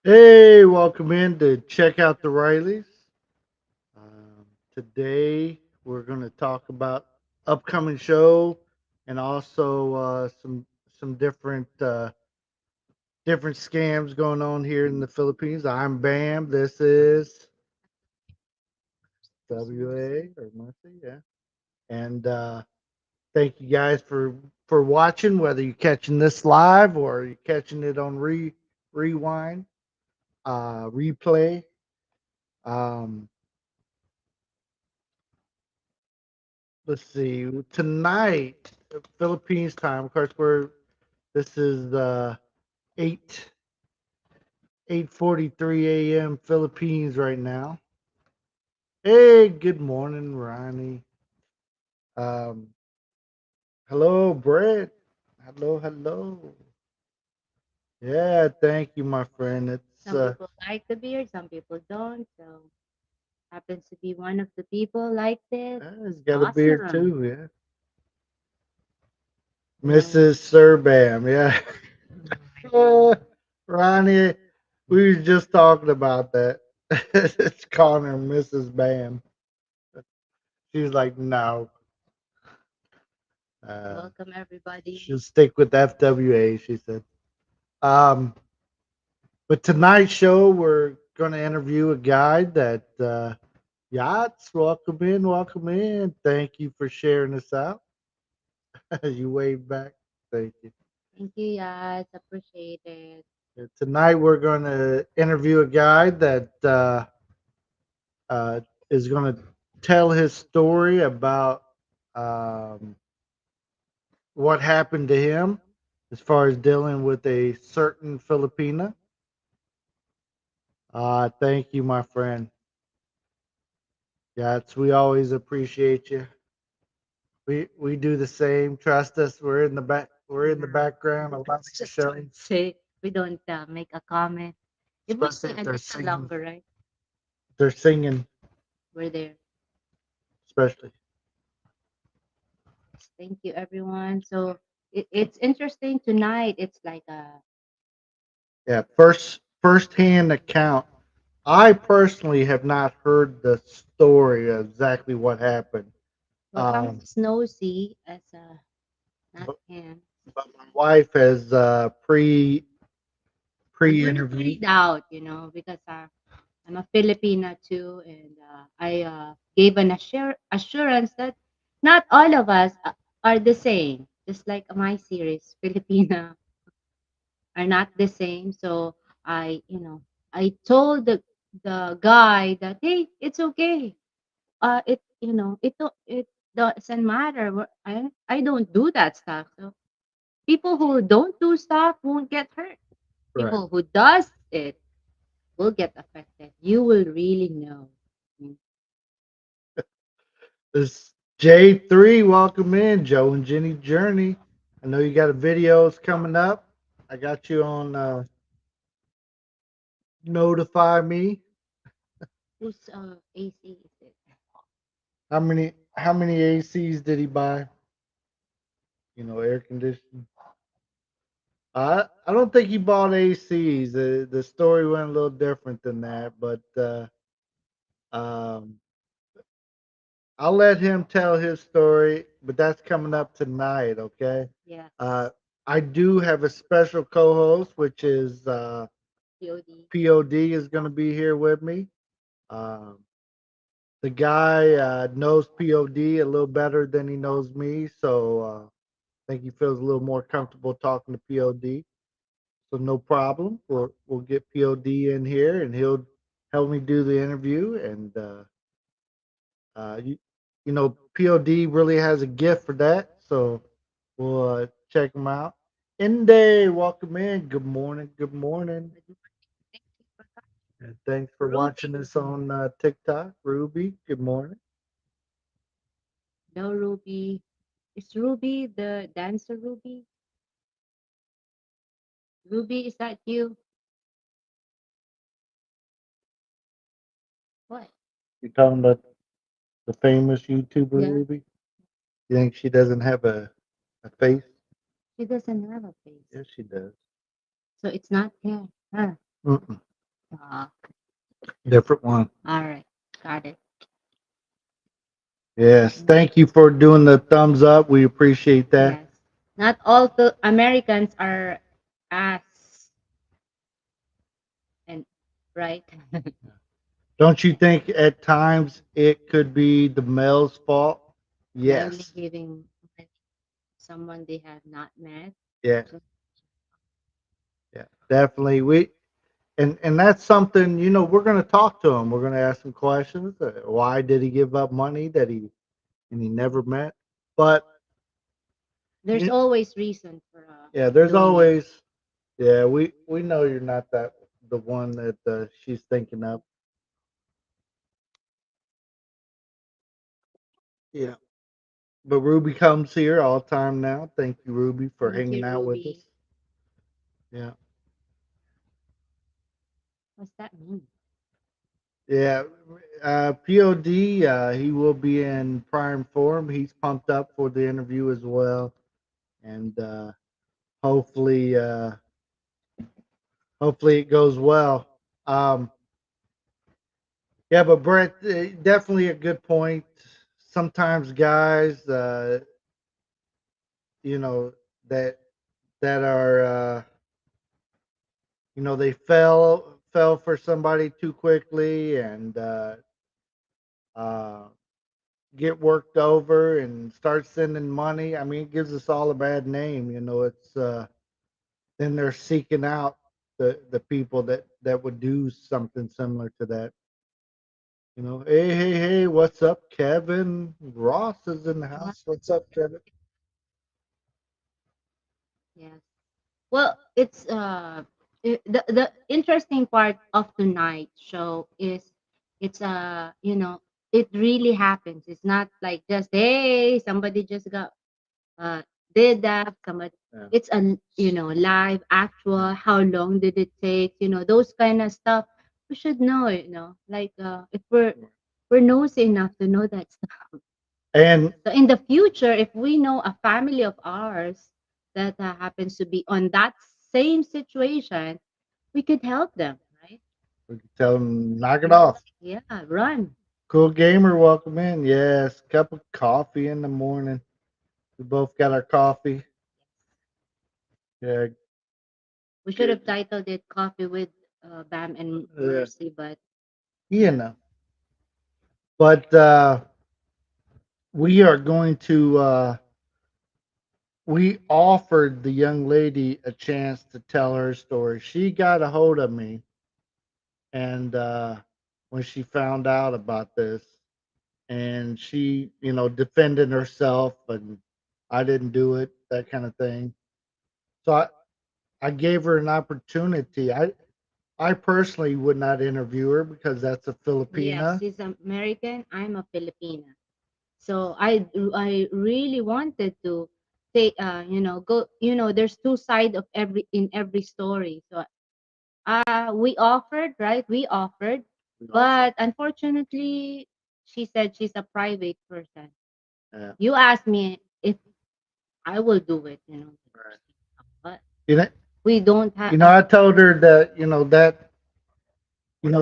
Hey, welcome in to check out the Rileys. Today we're going to talk about upcoming show and also some different scams going on here in the Philippines. I'm Bam. This is WA or Mercy, yeah. And thank you guys for watching. Whether you're catching this live or you're catching it on rewind, replay. Um, let's see. Tonight, Philippines time. Of course, we're this is 8 8:43 a.m. Philippines right now. Hey, good morning, Ronnie. Um, hello, Brett. Hello. Yeah, thank you, my friend. It's Some people like the beer, some people don't. So happens to be one of the people likes it. it's got a beard Awesome. too. Yeah, So Mrs. Surbam. Yeah. Ronnie, we was just talking about that. It's calling her Mrs. Bam. She's like, no, uh, welcome everybody. she'll stick with FWA. She said. Um, but tonight's show, we're going to interview a guy that yachts. Welcome in, welcome in. Thank you for sharing this out. You wave back. Thank you. Thank you, guys. Appreciate it. Tonight, we're going to interview a guy that uh, is going to tell his story about um, what happened to him as far as dealing with a certain Filipina. Thank you, my friend. Yeah, we always appreciate you. We do the same. Trust us. We're in the back. We're in the background. A lot of the Just show, don't say we don't make a comment. It would especially be if a they're little singing. longer, right? They're singing, We're there. especially. Thank you, everyone. So it's interesting tonight. It's like Yeah, first hand account. I personally have not heard the story of exactly what happened. well, I'm Um, as nosy as not but, him. but my wife has I'm really pre-interviewed. freaked out, because I'm a Filipina too, and I gave an assurance that not all of us are the same. Just like my series, Filipina are not the same. So I told the guy that hey, it's okay. It doesn't matter. I don't do that stuff. So people who don't do stuff won't get hurt. Right. People who does it will get affected. You will really know. Mm. This J3, welcome in, Joe and Jenny Journey. I know you got a videos coming up. I got you on notify me. Whose AC is it? How many ACs did he buy? Air conditioning. I don't think he bought ACs. The story went a little different than that, but um, I'll let him tell his story. But that's coming up tonight, okay? Yes. Uh, I do have a special co-host, which is POD. POD is going to be here with me. Um, the guy knows POD a little better than he knows me, so I think he feels a little more comfortable talking to POD. So no problem. We'll get POD in here, and he'll help me do the interview. And POD really has a gift for that. So we'll check him out. Inde, welcome in. Good morning. Good morning. Thank you for that. And thanks for Ruby. watching us on TikTok. Ruby, good morning. No, Ruby. Is Ruby the dancer, Ruby? Ruby, is that you? What? You're talking about the famous YouTuber Yeah. Ruby? You think she doesn't have a face? She doesn't have a face. Yes, she does. So it's not her. Her. Mm-mm. Uh, Different one. all right, got it. Yes. Thank you for doing the thumbs up. We appreciate that. Yes, not all Americans are as and right. Don't you think at times it could be the male's fault? Blindly Yes. giving someone they have not met. Yeah. Yeah. Definitely. And that's something, we're going to talk to him. We're going to ask him questions. Why did he give up money that he never met? But There's you, always reason for yeah, there's doing it. always, yeah, we know you're not the one that she's thinking of. Yeah. But Ruby comes here all the time now. Thank you, Ruby, for Thank hanging you, out with Ruby. us. Yeah. What's that mean? Yeah. POD, he will be in prime form. He's pumped up for the interview as well. And hopefully, hopefully it goes well. Um, yeah, but Brett, definitely a good point. Sometimes guys, you know, that that are they fell for somebody too quickly and uh, get worked over and start sending money. I mean, it gives us all a bad name. It's then they're seeking out the people that would do something similar to that. Hey, hey, hey, what's up, Kevin? Ross is in the What? house. What's up, Kevin? Yes. Well, it's the interesting part of tonight's show is it's it really happens. It's not like just hey somebody just got uh did that somebody. Yeah. It's a live actual. How long did it take? Those kind of stuff. We should know it. Like if we're nosy enough to know that stuff. And So in the future, if we know a family of ours that happens to be on that same situation, we could help them, right? we can tell them, knock it off. Yeah, run. Cool gamer, welcome in. Yes, cup of coffee in the morning. We both got our coffee. Yeah, We should good. have titled it "Coffee with Bam and Yeah, Mercy," but you know. But we are going to. We offered the young lady a chance to tell her story. She got a hold of me, and when she found out about this, and she, defended herself, and I didn't do it, that kind of thing. So I gave her an opportunity. I personally would not interview her because that's a yes, Filipina. she's American. I'm a Filipina, so I really wanted to take go. There's two sides of every story. So we offered, right? We offered, We offered. but unfortunately, she said she's a private person. Yeah. You asked me if I will do it, Right. but You know, we don't have. I told her that, that,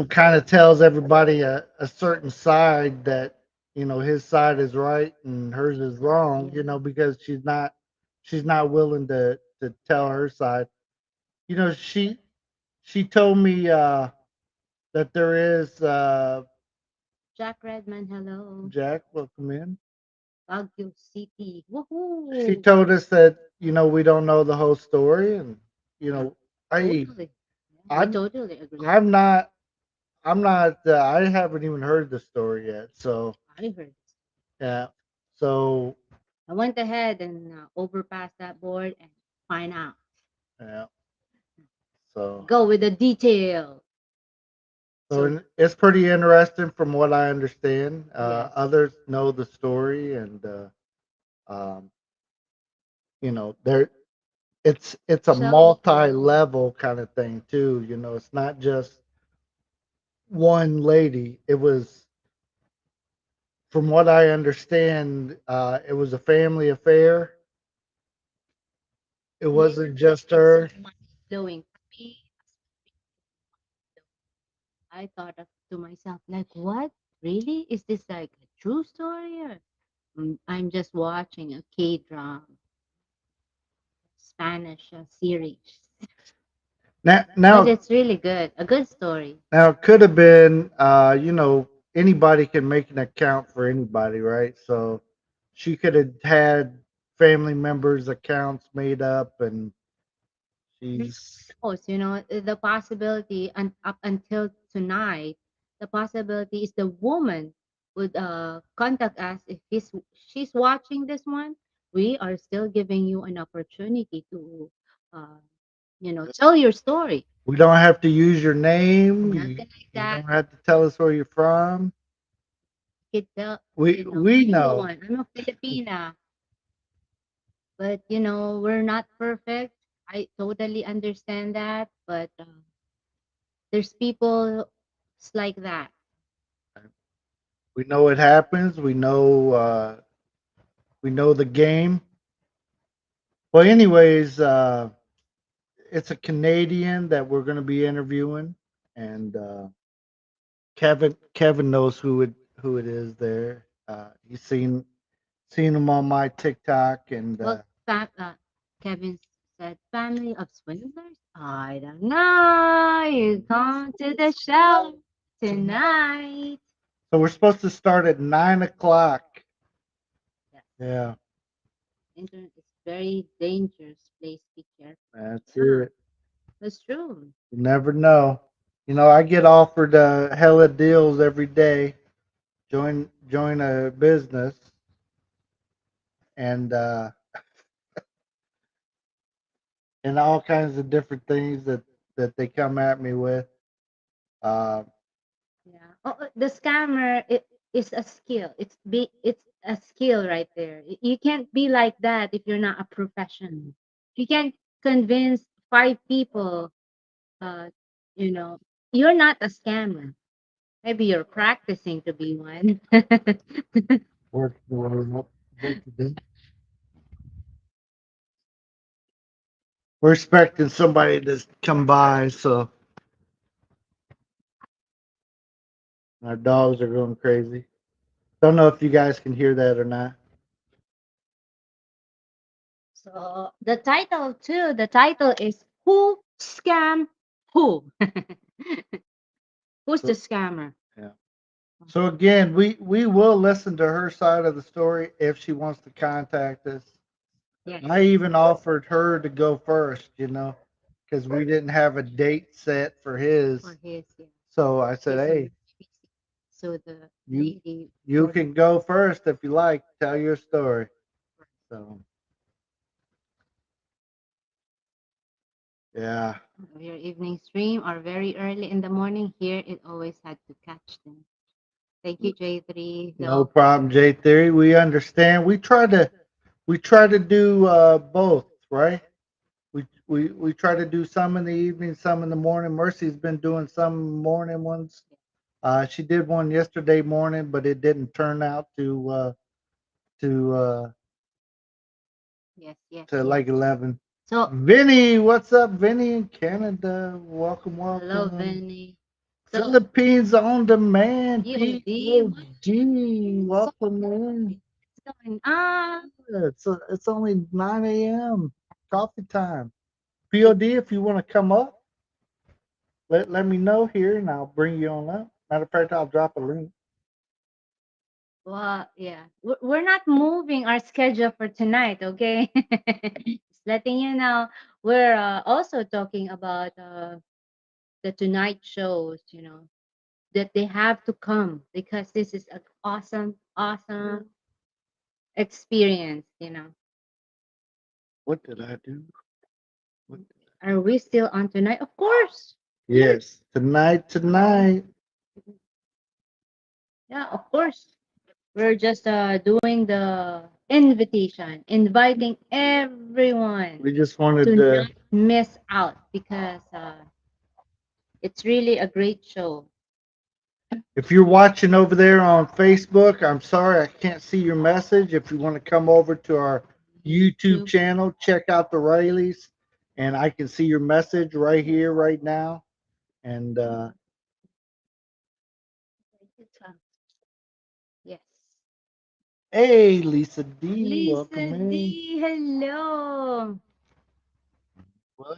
kind of tells everybody a certain side that, his side is right and hers is wrong, because she's not willing to tell her side. She told me that there is Jack Redman, hello, Jack, welcome in. Baguio City, She woohoo! told us that we don't know the whole story, and I Totally, yeah, we I'm totally agree. I'm not I haven't even heard the story yet. So I heard. yeah, so I went ahead and overpassed that board and find out. yeah, so Go with the detail. So it's pretty interesting from what I understand. yes, Others know the story, and um, there it's a shall we go? multi-level kind of thing too. It's not just one lady. It was, from what I understand, it was a family affair. It Maybe wasn't just it's her. mind blowing for me. I thought to myself, like, what? Really? Is this like a true story? Or I'm just watching a K drama, Spanish series. Now, But now, it's really good. A good story. now, it could have been, anybody can make an account for anybody, right? So she could have had family members' accounts made up, and she's. Knows, the possibility and up until tonight, the possibility is the woman would contact us if she's watching this one. We are still giving you an opportunity to, uh, tell your story. We don't have to use your name. Nothing like You that. don't have to tell us where you're from. Kid tell, We I'm the know. one. I'm a Filipina, but we're not perfect. I totally understand that, but there's people like that. We know it happens. We know the game. Well, anyways, it's a Canadian that we're going to be interviewing, and Kevin knows who it is. There, he's seen him on my TikTok, and Well, Kevin said, family of swindlers? I don't know. You come to the show tonight. so we're supposed to start at 9 o'clock. Yes. Yeah, Internet is very dangerous place. Be careful. that's Yeah, it. that's true. You never know. I get offered hella deals every day. Join a business, and all kinds of different things that they come at me with. Uh, Yeah. Oh, the scammer is a skill. It's a skill right there. You can't be like that if you're not a professional. You can't convince five people. Uh, you know, you're not a scammer. Maybe you're practicing to be one. work for we're expecting somebody to come by, so our dogs are going crazy. Don't know if you guys can hear that or not. So the title is Who Scam Who? Who's the So, scammer? yeah. So again, we will listen to her side of the story if she wants to contact us. Yes, I even offered her to go first, because we didn't have a date set for for his. his, yeah. So I said, He's on hey, the PC. So the you lady you or can go first if you like. Tell your story. So yeah, your evening stream or very early in the morning here, it always had to catch them. Thank you, J3. no So problem, J Theory. We understand. We try to do both, right? We try to do some in the evening, some in the morning. Mercy's been doing some morning ones. She did one yesterday morning, but it didn't turn out to yes, yes, to yes. like 11. So Vinny, what's up, Vinny in Canada? Welcome, hello, welcome. Vinny. So Philippines on demand, POD, what POD. so Welcome in. what's going on? It's only 9 a.m. Coffee time. POD, if you want to come up, let me know here and I'll bring you on up. Matter of fact, I'll drop a link. Well, yeah, we're not moving our schedule for tonight, okay? Just letting you know. We're also talking about the tonight shows, that they have to come because this is an awesome, awesome experience. What did I do? What? Are we still on tonight? Of course. Yes, tonight. Yeah, of course. We're just doing the invitation, inviting everyone We just wanted to to. not miss out because it's really a great show. If you're watching over there on Facebook, I'm sorry I can't see your message. If you want to come over to our YouTube YouTube. channel, check out the Rileys, and I can see your message right here, right now. And Hey, Lisa D, Lisa welcome in. D, hello. Well,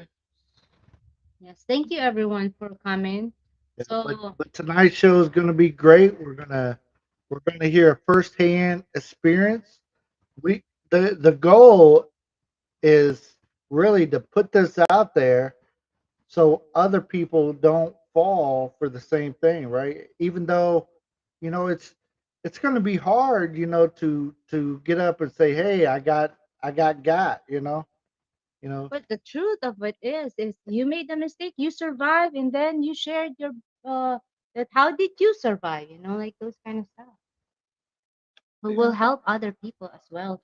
Yes, thank you everyone for coming. yeah, So, but tonight's show is going to be great. We're gonna hear a firsthand experience. We the goal is really to put this out there so other people don't fall for the same thing, right? Even though, it's going to be hard, to get up and say, "Hey, I got," you know. but the truth of it is you made a mistake, you survived, and then you shared your uh that how did you survive? Like those kind of stuff. Who will Yeah. help other people as well.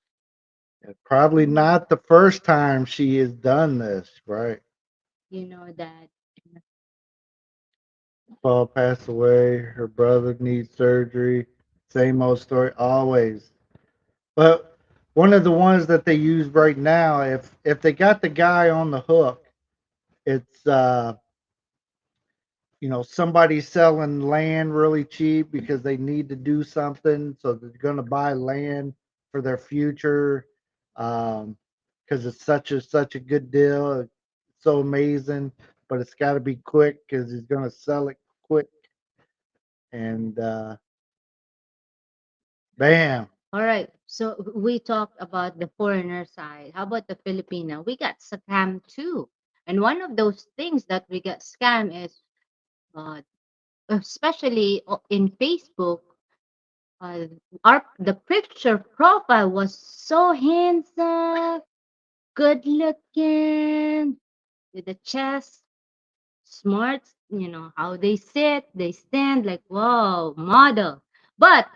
Probably not the first time she has done this, right? You know that. Paul passed away. Her brother needs surgery. Same old story, always. But one of the ones that they use right now, if they got the guy on the hook, it's somebody selling land really cheap because they need to do something, so they're going to buy land for their future, because it's such a good deal. It's so amazing, but it's got to be quick because he's going to sell it quick. And bam, All right. So we talked about the foreigner side. How about the Filipina? We got scam too. And one of those things that we get scam is uh, especially in Facebook, uh, the picture profile was so handsome, good looking, with the chest, smart, how they sit, they stand like wow, model. But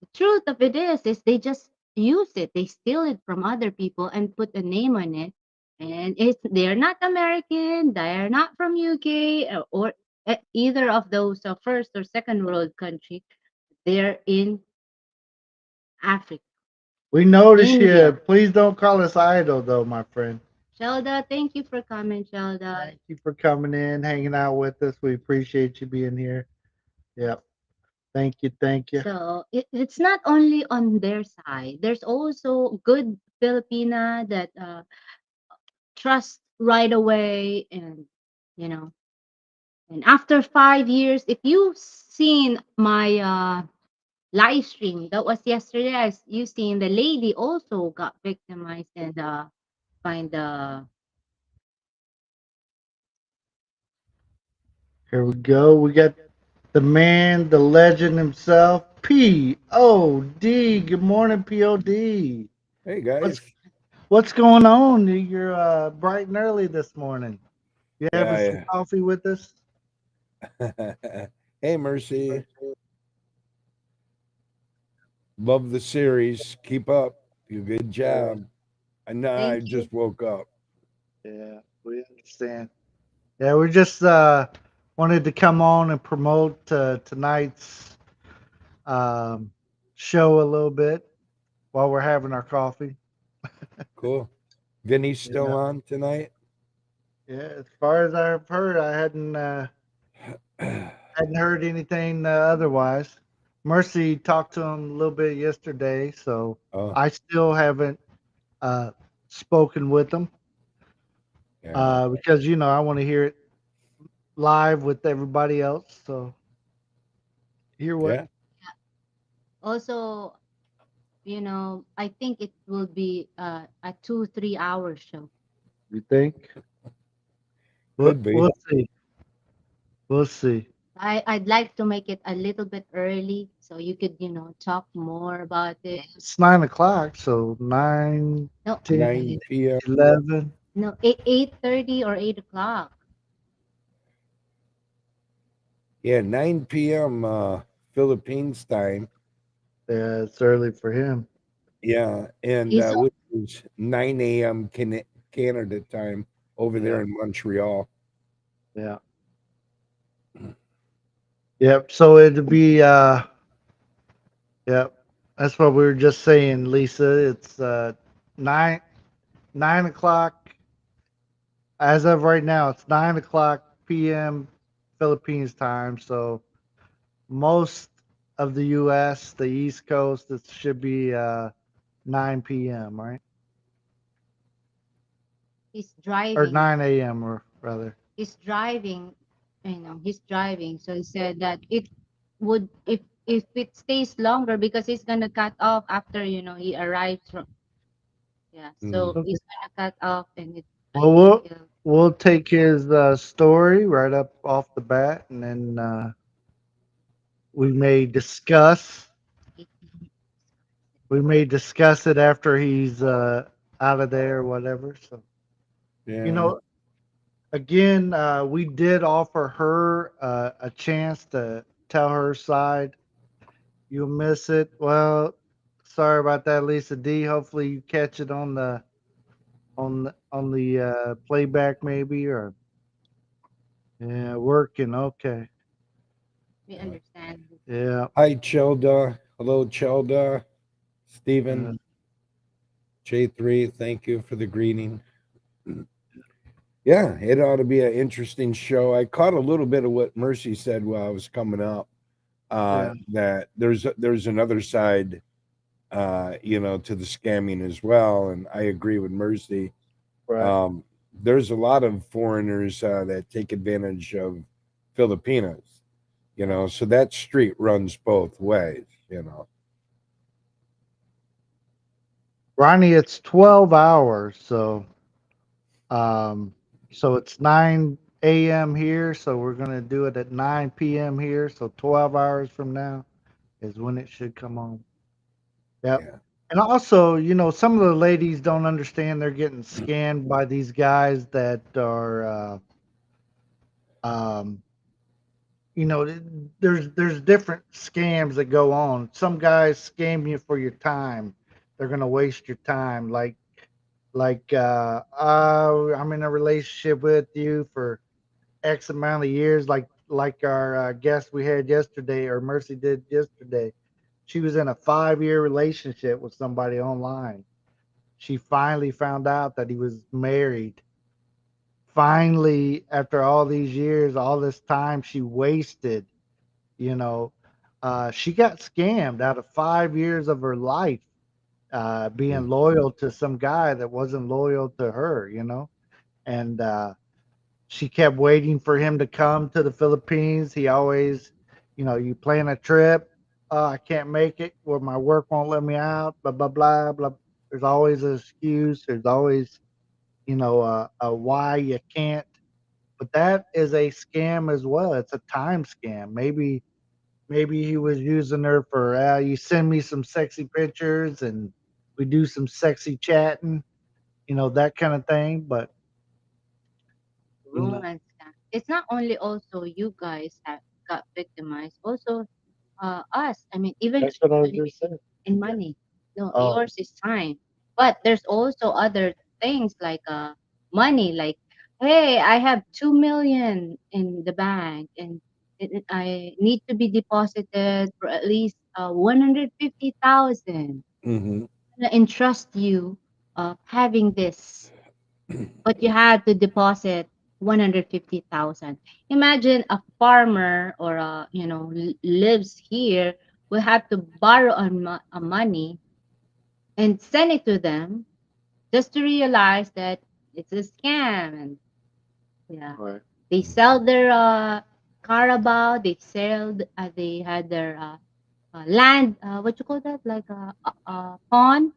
the truth of it is they just use it. They steal it from other people and put a name on it. And they're not American, they're not from UK or either of those first or second world country. They're in Africa, we notice you. India. Please don't call us idle, though, my friend. Shelda, thank you for coming, Shelda. Thank you for coming in, hanging out with us. We appreciate you being here. Yep. Thank you. Thank you. So it's not only on their side. There's also good Filipina that trust right away, and you know, and after 5 years, if you've seen my live stream that was yesterday, you seen the lady also got victimized and find the Here we go. We got the man, the legend himself, POD. Good morning, POD. Hey What's guys. what's going on? You're bright and early this morning. You having some Yeah, coffee with us? yeah. Hey Mercy. Love the series. Keep up. You good Yeah, job. And I thank you. just woke up. yeah, we understand. Yeah, we just wanted to come on and promote tonight's um, show a little bit while we're having our coffee. Cool. Vinny's still Yeah, on tonight? yeah. As far as I've heard, I hadn't heard anything otherwise. Mercy talked to him a little bit yesterday, so Oh, I still haven't uh, spoken with him yeah. because I want to hear it live with everybody else. So hear what Yeah. Also, I think it will be a 2 3 hour show. you think. We'll, Could be. we'll see. We'll see. I'd like to make it a little bit early so you could, talk more about it. It's 9 o'clock, so 9, No, 10, 9 p.m. 11. no, 8:30 or 8 o'clock. Yeah, 9 p.m. Philippines time. Yeah, it's early for him. Yeah. And Is which is 9 a.m. Canada time over Yeah, there in Montreal. yeah, yep. So it'd be yep. That's what we were just saying, Lisa. It's 9 9 o'clock as of right now. It's 9 o'clock p.m. Philippines time. So most of the U.S., the East Coast. It should be 9 p.m. Right, He's or driving. 9 a.m. or rather. He's driving. He's driving. So he said that it would if it stays longer because he's gonna cut off after he arrives from. Yeah. Mm. So he's gonna cut off, and I Well, think we'll take his story right up off the bat, and then we may discuss. he- We may discuss it after he's out of there or whatever. So you Yeah. know, again, we did offer her a chance to tell her side. You'll miss it. Well, sorry about that, Lisa D. Hopefully you catch it on the playback maybe or yeah, working. Okay. we understand. Yeah. Hi, Chelda. Hello, Chelda. Stephen, Uh, J3, thank you for the greeting. Yeah, it ought to be an interesting show. I caught a little bit of what Mercy said while I was coming up. yeah. That there's another side, to the scamming as well, and I agree with Mercy. Right. Um, there's a lot of foreigners that take advantage of Filipinos, so that street runs both ways, Ronnie, it's 12 hours, um so it's 9 a.m. here, so we're gonna do it at 9 p.m. here, so 12 hours from now is when it should come on. Yep. Yeah. And also, some of the ladies don't understand they're getting scammed by these guys that are um th- there's different scams that go on. Some guys scam you for your time. They're gonna waste your time. I'm in a relationship with you for X amount of years, like our guest we had yesterday, or Mercy did yesterday. She was in a 5 year relationship with somebody online. She finally found out that he was married. Finally, after all these years, all this time she wasted, you know, she got scammed out of 5 years of her life, being Mm. loyal to some guy that wasn't loyal to her, and she kept waiting for him to come to the Philippines. He always, you plan a trip. I can't make it. Well, my work won't let me out. Blah blah blah blah. There's always an excuse. There's always, a why you can't. But that is a scam as well. It's a time scam. Maybe he was using her for you send me some sexy pictures and we do some sexy chatting, that kind of thing. But you know, Romance scam. It's not only also you guys have got victimized, also us. I mean, even that's what I was in just saying. money. No, Oh, yours is time. But there's also other things like money, like, hey, I have 2 million in the bank and I need to be deposited for at least 150,000. Hmm. I entrust you having this, but you had to deposit 150,000. Imagine a farmer or lives here will have to borrow a money and send it to them just to realize that it's a scam. And yeah, right. they sell their carabao, they had their land, what you call that, like a pawn,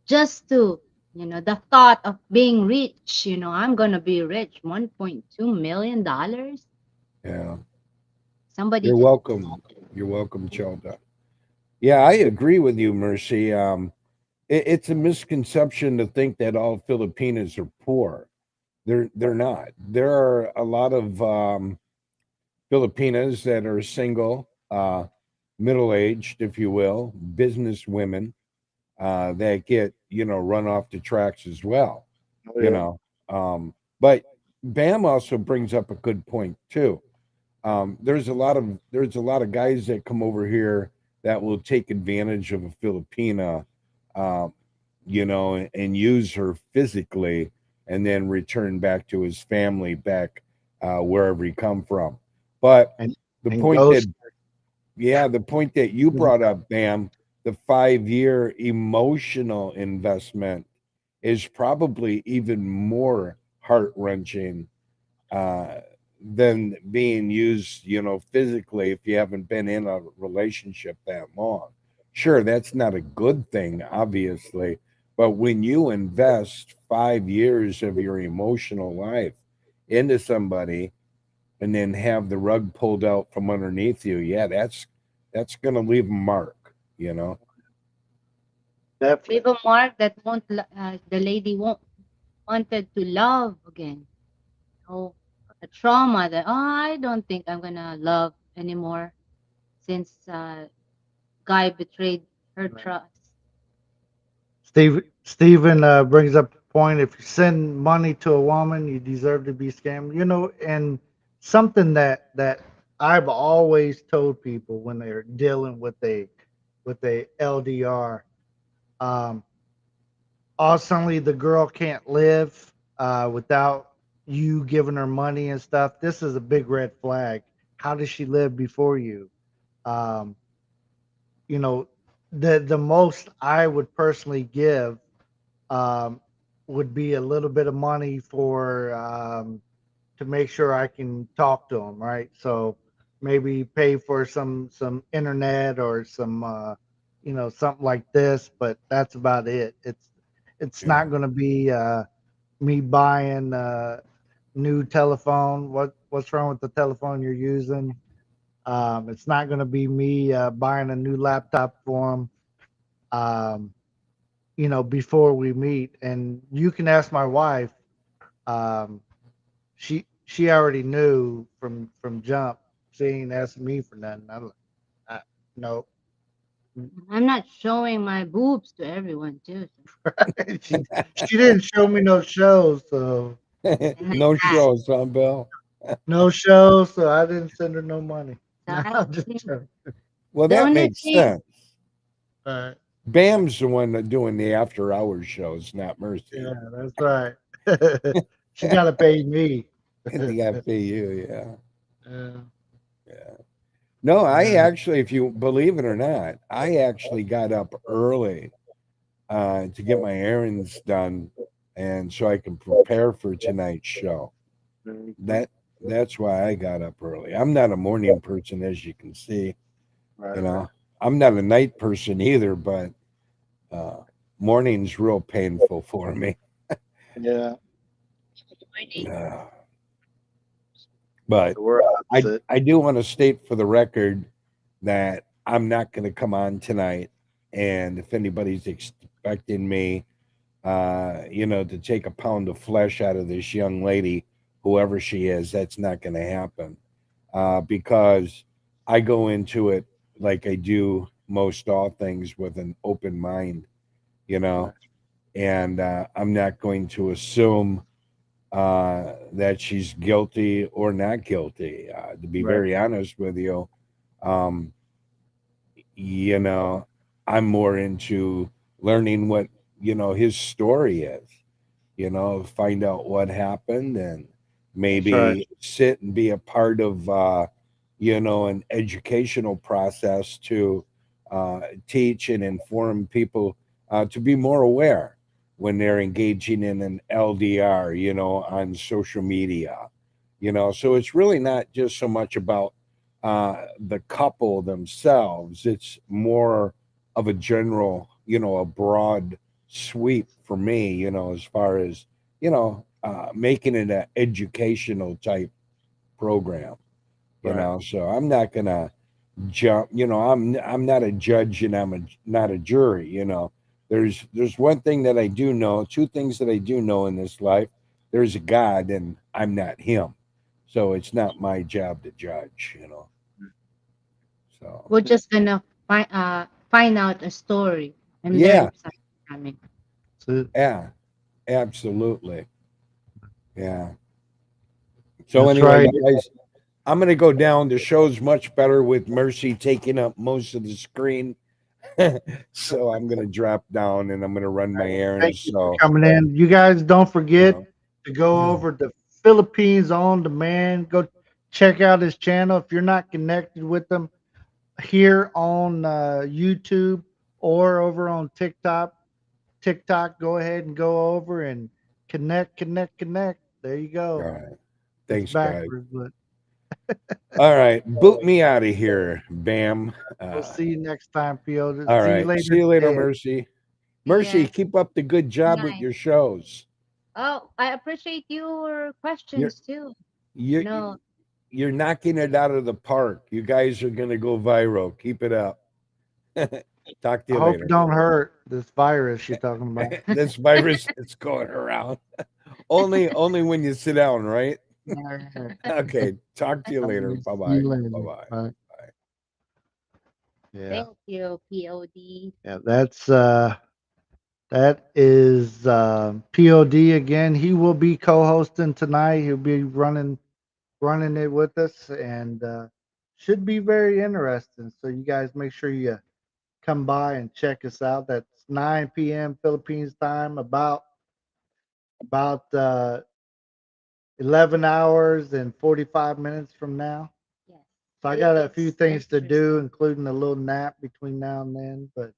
just to the thought of being rich. I'm gonna be rich, 1.2 million dollars. Yeah. Somebody You're just welcome. You're welcome, Chelda. Yeah, I agree with you, Mercy. It's a misconception to think that all Filipinos are poor. They're not. There are a lot of Filipinas that are single, middle aged, if you will, business women that get run off the tracks as well. Oh You yeah. know, but Bam also brings up a good point too. There's a lot of guys that come over here that will take advantage of a Filipina, um, and use her physically, and then return back to his family, back wherever he come from. But And the and point that ghost. Yeah, the point that you You brought know, up, Bam, the 5 year emotional investment is probably even more heart wrenching uh, than being used, physically if you haven't been in a relationship that long. Sure, that's not a good thing, obviously, but when you invest 5 years of your emotional life into somebody and then have the rug pulled out from underneath you, yeah, that's gonna leave a mark. Leave definitely. a mark that the lady won't wanted to love again. Oh, a trauma that, oh, I don't think I'm gonna love anymore since guy betrayed her trust. Stephen brings up the point. If you send money to a woman, you deserve to be scammed. And something that I've always told people when they're dealing with a LDR. Um, Suddenly the girl can't live without you giving her money and stuff. This is a big red flag. How does she live before you? Um, you know, the most I would personally give um, would be a little bit of money for to make sure I can talk to them, right? So maybe pay for some internet or some something like this, but that's about it. It's Yeah, not going to be me buying a new telephone. What's wrong with the telephone you're using? It's not going to be me buying a new laptop for them. Um, before we meet, and you can ask my wife. Um, she already knew from jump. She ain't asking me for nothing. I'm like, no. I'm not showing my boobs to everyone too. So. She didn't show me no shows, so And like no that. shows, huh, Bill? no shows, so I didn't send her no money. So No, I I'm just think joking. Well, the that only makes thing sense. Right. Bam's the one that doing the after hours shows, not Mercy. Yeah, that's right. She gotta pay me. They got to pay you, yeah. Yeah, Yeah. No, I yeah, actually, if you believe it or not, I actually got up early to get my errands done, and so I can prepare for tonight's show. very cool. That that's why I got up early. I'm not a morning person, as you can see. You Right, right. know, I'm not a night person either, but uh, morning's real painful for me. Yeah, Uh, but we're I opposite. I do want to state for the record that I'm not going to come on tonight, and if anybody's expecting me, to take a pound of flesh out of this young lady, whoever she is, that's not going to happen. Because I go into it like I do most all things with an open mind, you know, Right, and I'm not going to assume that she's guilty or not guilty. To be right, very honest with you, um, you know, I'm more into learning what, his story is, find out what happened and that's right. maybe sit and be a part of, an educational process to teach and inform people to be more aware when they're engaging in an LDR, on social media, so it's really not just so much about the couple themselves. It's more of a general, a broad sweep for me, as far as, making it an educational type program, Right. so I'm not gonna jump, I'm not a judge and I'm not a jury, there's one thing that I do know, two things that I do know in this life. There's a God and I'm not him, so it's not my job to judge, so we're just gonna find out a story and yeah, learn something from it. So yeah, absolutely, yeah. So that's anyway, right. guys, I'm gonna go down. The show's much better with Mercy taking up most of the screen. So I'm gonna drop down and I'm gonna run my Thank errands. you for So coming in. You guys don't you forget know, to go over to Philippines on Demand. Go check out his channel. If you're not connected with him, here on YouTube or over on TikTok. TikTok, go ahead and go over and connect, connect, connect. There you All go. right. It's Thanks, guys. backwards, but All right. Boot me out of here, Bam. we'll see you next time, Pio. All See you right. later See you later, today. Mercy. Yeah, Mercy, keep up the good job with nice. your shows. Oh, I appreciate your You're questions too. you No, you're knocking it out of the park. You guys are gonna go viral. Keep it up. Talk to I you hope you later. don't hurt this virus you're talking about. This virus is going around. Only when you sit down, right? All right. Okay. Talk to you All later. right. Bye See you bye. later. Bye bye. Bye. Yeah. thank you, POD. Yeah. That is POD again. He will be co-hosting tonight. He'll be running it with us, and should be very interesting. So you guys make sure you come by and check us out. That's 9 p.m. Philippines time, about 11 hours and 45 minutes from now. Yes, So I got a few it's things to do, interesting. including a little nap between now and then. But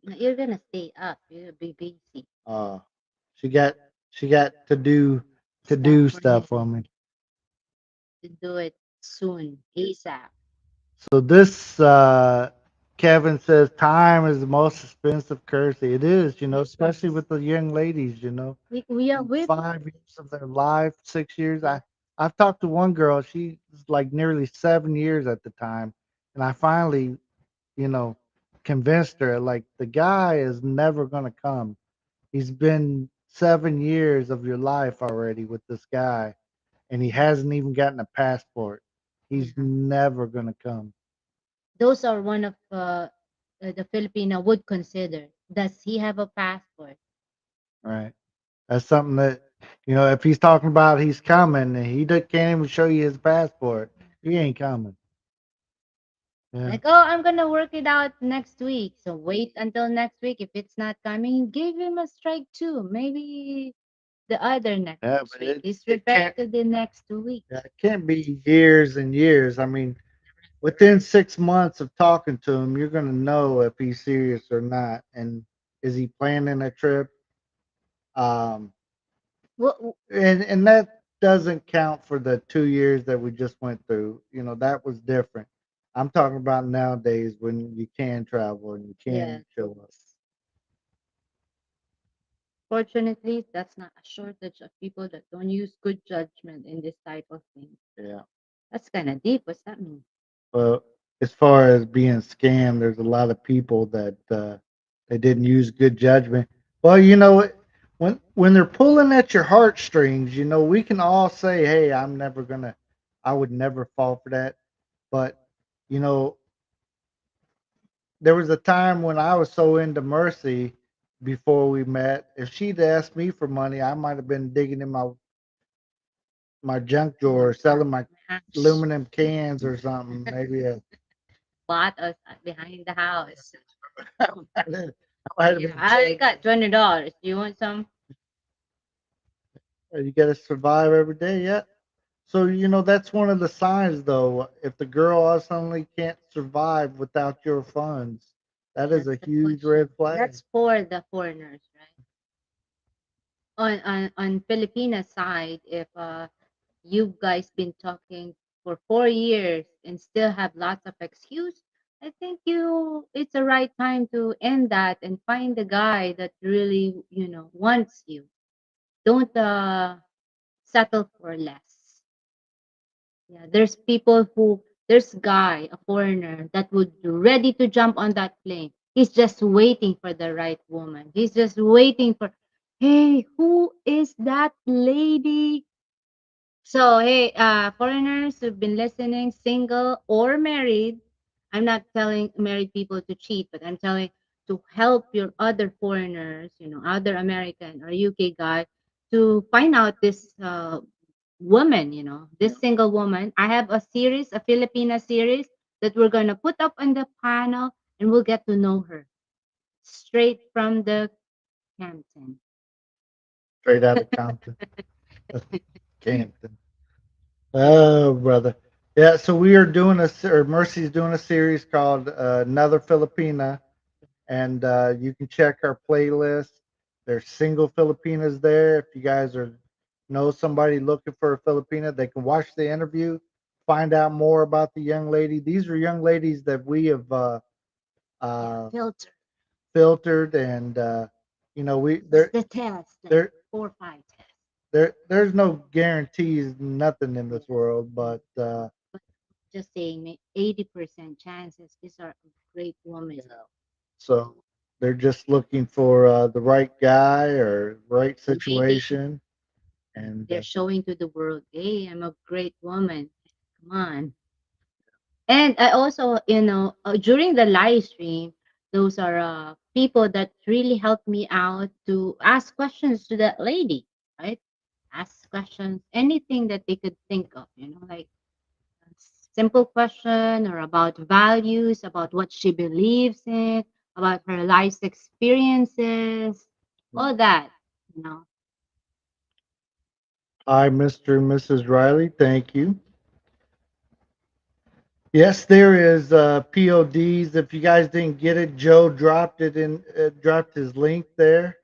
No, you're gonna stay up. You'll be busy. uh, she got she got to Stuff do for him stuff for me. to do it soon, ASAP. So this Kevin says time is the most expensive currency. It is, especially with the young ladies. We are with 5 years of their life, 6 years. I've talked to one girl. She was like nearly 7 years at the time, and I finally, you know, convinced her like the guy is never gonna come. He's been 7 years of your life already with this guy, and he hasn't even gotten a passport. He's yeah. never gonna come. Those are one of the Filipino would consider. Does he have a passport? Right. That's something that, if he's talking about he's coming and can't even show you his passport, he ain't coming. Yeah. Like, oh, I'm gonna work it out next week. So wait until next week. If it's not coming, give him a strike too. Maybe the other next Yeah, but week. it Disrespect can't, to the next 2 weeks. yeah, it can't be years and years. I mean, within 6 months of talking to him, you're going to know if he's serious or not. And is he planning a trip? Um, Well, and that doesn't count for the 2 years that we just went through. That was different. I'm talking about nowadays when you can travel and you yeah. can show up. Fortunately, that's not a shortage of people that don't use good judgment in this type of thing. Yeah. That's kind of deep. What's that mean? But as far as being scammed, there's a lot of people that they didn't use good judgment. Well, when they're pulling at your heartstrings, we can all say, "Hey, I would never fall for that." But you know, there was a time when I was so into Mercy before we met. If she'd asked me for money, I might have been digging in my junk drawer, selling my Hash. aluminum cans or something. Maybe Bought us behind the house. I might have Yeah, been I changing. got $20. You want some? You got to survive every day. Yeah. So that's one of the signs, though. If the girl suddenly can't survive without your funds, that is That's a the huge question. red flag. That's for the foreigners, right? On Filipina side, if you guys been talking for 4 years and still have lots of excuse, I think it's the right time to end that and find the guy that really wants you. Don't settle for less. Yeah, there's guy, a foreigner that would ready to jump on that plane. He's just waiting for the right woman. He's just waiting for, hey, who is that lady? So, hey, foreigners who've been listening, single or married, I'm not telling married people to cheat, but I'm telling to help your other foreigners, other American or UK guy to find out this woman, this single woman. I have a series, a Filipina series that we're going to put up on the panel and we'll get to know her straight from the Campton. Straight out of Compton, Campton. Oh, brother. Yeah, so we are doing or Mercy's doing a series called Another Filipina, and you can check our playlist. There's single Filipinas there. If you guys are know somebody looking for a Filipina, they can watch the interview, find out more about the young lady. These are young ladies that we have Yeah, uh, filter. filtered, and we It's the test, like there 4 or 5 tests. there's no guarantees, nothing in Yeah. this world, but But just saying, 80% chances these are a great woman. yeah. So they're just looking for the right guy or right Maybe situation, and they're showing to the world, hey, I'm a great woman. Come on. And I also, during the live stream, those are people that really helped me out to ask questions to that lady, right? Ask questions, anything that they could think of, like a simple question or about values, about what she believes in, about her life's experiences, all that, you know. hi, Mr. and Mrs. Riley. Thank you. Yes, there is PODs. If you guys didn't get it, Joe dropped his link there.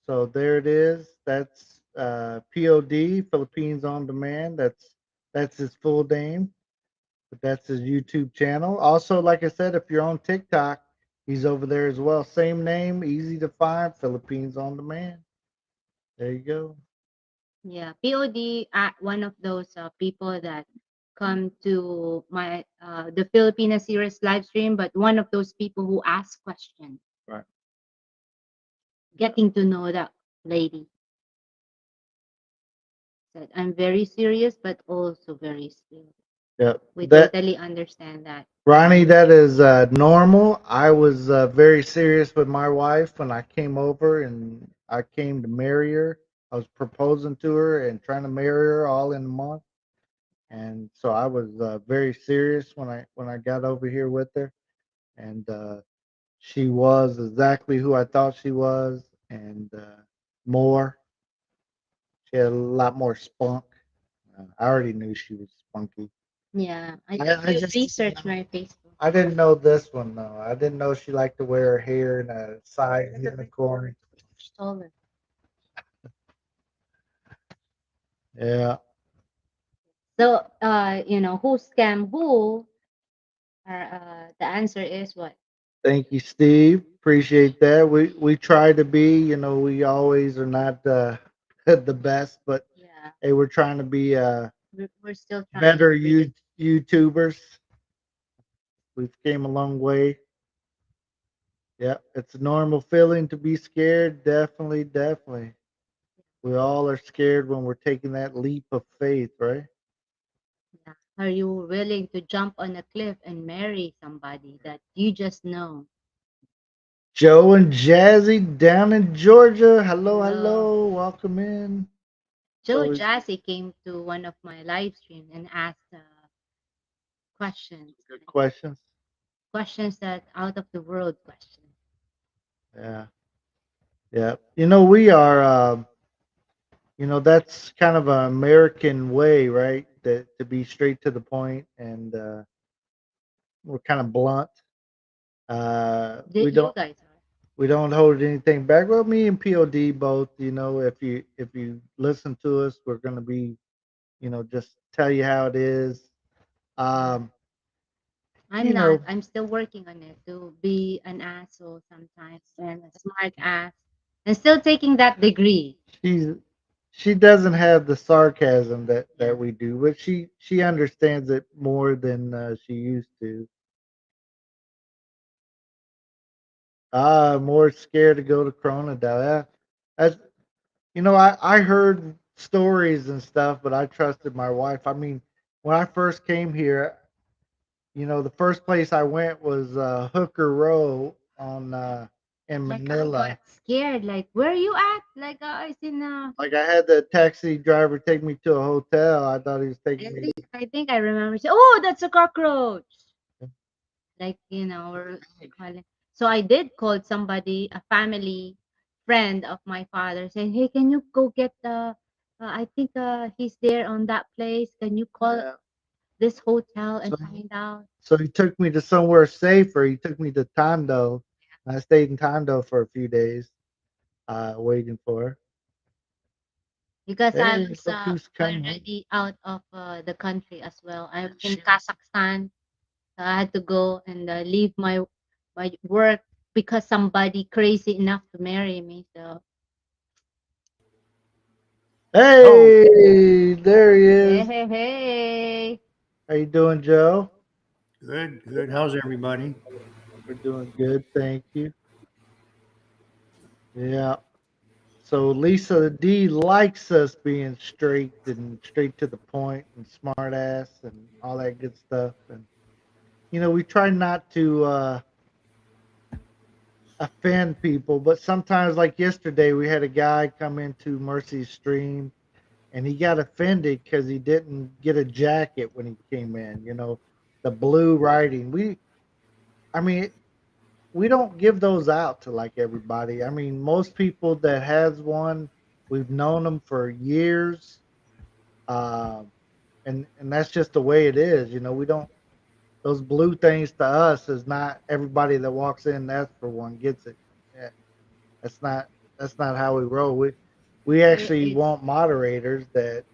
So there it is. That's POD, Philippines on Demand. That's his full name, but that's his YouTube channel. Also, like I said, if you're on TikTok, he's over there as well. Same name, easy to find, Philippines on Demand. There you go. Yeah, POD, one of those people that come to my the Filipina series live stream, but one of those people who ask questions, Right. getting to know that lady. Said, I'm very serious, but also very still. Yeah. We That totally understand that. Ronnie, that is normal. I was very serious with my wife when I came over and I came to marry her. I was proposing to her and trying to marry her all in a month, and so I was very serious when I got over here with her, and she was exactly who I thought she was, and more. She had a lot more spunk. I already knew she was spunky. Yeah, I I, think I you just didn't research know. my Facebook. I didn't know this one though. I didn't know she liked to wear her hair in a side unicorn. Stolen. Yeah. So, who scam who? The answer is what? Thank you, Steve. Appreciate that. We try to be, we always are not the best, but Yeah, hey, we're trying to be we're still trying. better YouTubers. We've came a long way. Yeah, it's a normal feeling to be scared. Definitely, definitely. We all are scared when we're taking that leap of faith, right? Yeah. Are you willing to jump on a cliff and marry somebody that you just know? Joe and Jazzy down in Georgia. Hello, Hello. hello. Welcome in. Joe So Jassy came to one of my live streams and asked questions, good like questions. questions that out of the world questions. Yeah. Yeah. We are that's kind of an American way, right? That to be straight to the point and we're kind of blunt. We You don't guys are. we don't hold anything back. Well, me and POD both, if you listen to us, we're gonna be, just tell you how it is. Yeah. Um, I'm you not. know, I'm still working on it to be an asshole sometimes and a smart ass and still taking that degree. she's she doesn't have the sarcasm that Yeah. we do, but she understands it more than she used to. More scared to go to Koronadal. Yeah, as I heard stories and stuff, but I trusted my wife. I mean, when I first came here, the first place I went was Hooker Row on in Like I Manila. got scared. Like where you at? Like it's in Like I had the taxi driver take me to a hotel. I thought he was taking me. I think I remember. Oh, that's a cockroach. Like we're calling. So I did call somebody, a family friend of my father, saying, "Hey, can you go get the? I think he's there on that place. Can you call?" Yeah. this hotel and So, find out. so he took me to somewhere safer. He took me to Tondo. I stayed in Tondo for a few days, waiting for her. Because I Hey, was look who's coming. already out of the country as well. I'm in Kazakhstan. So I had to go and leave my work because somebody crazy enough to marry me. So Oh, Hey, there he hey, is. hey, hey. How you doing, Joe? good, good. How's everybody? We're doing good, thank you. Yeah. So Lisa D likes us being straight and straight to the point and smart ass and all that good stuff. And we try not to offend people, but sometimes, like yesterday, we had a guy come into Mercy's stream and he got offended because he didn't get a jacket when he came in. The blue writing. I mean, we don't give those out to like everybody. I mean, most people that has one, we've known them for years, um, and that's just the way it is. We don't those blue things to us is not everybody that walks in and asks for one gets it. Yeah, that's not that's not how we roll. We actually It's want moderators that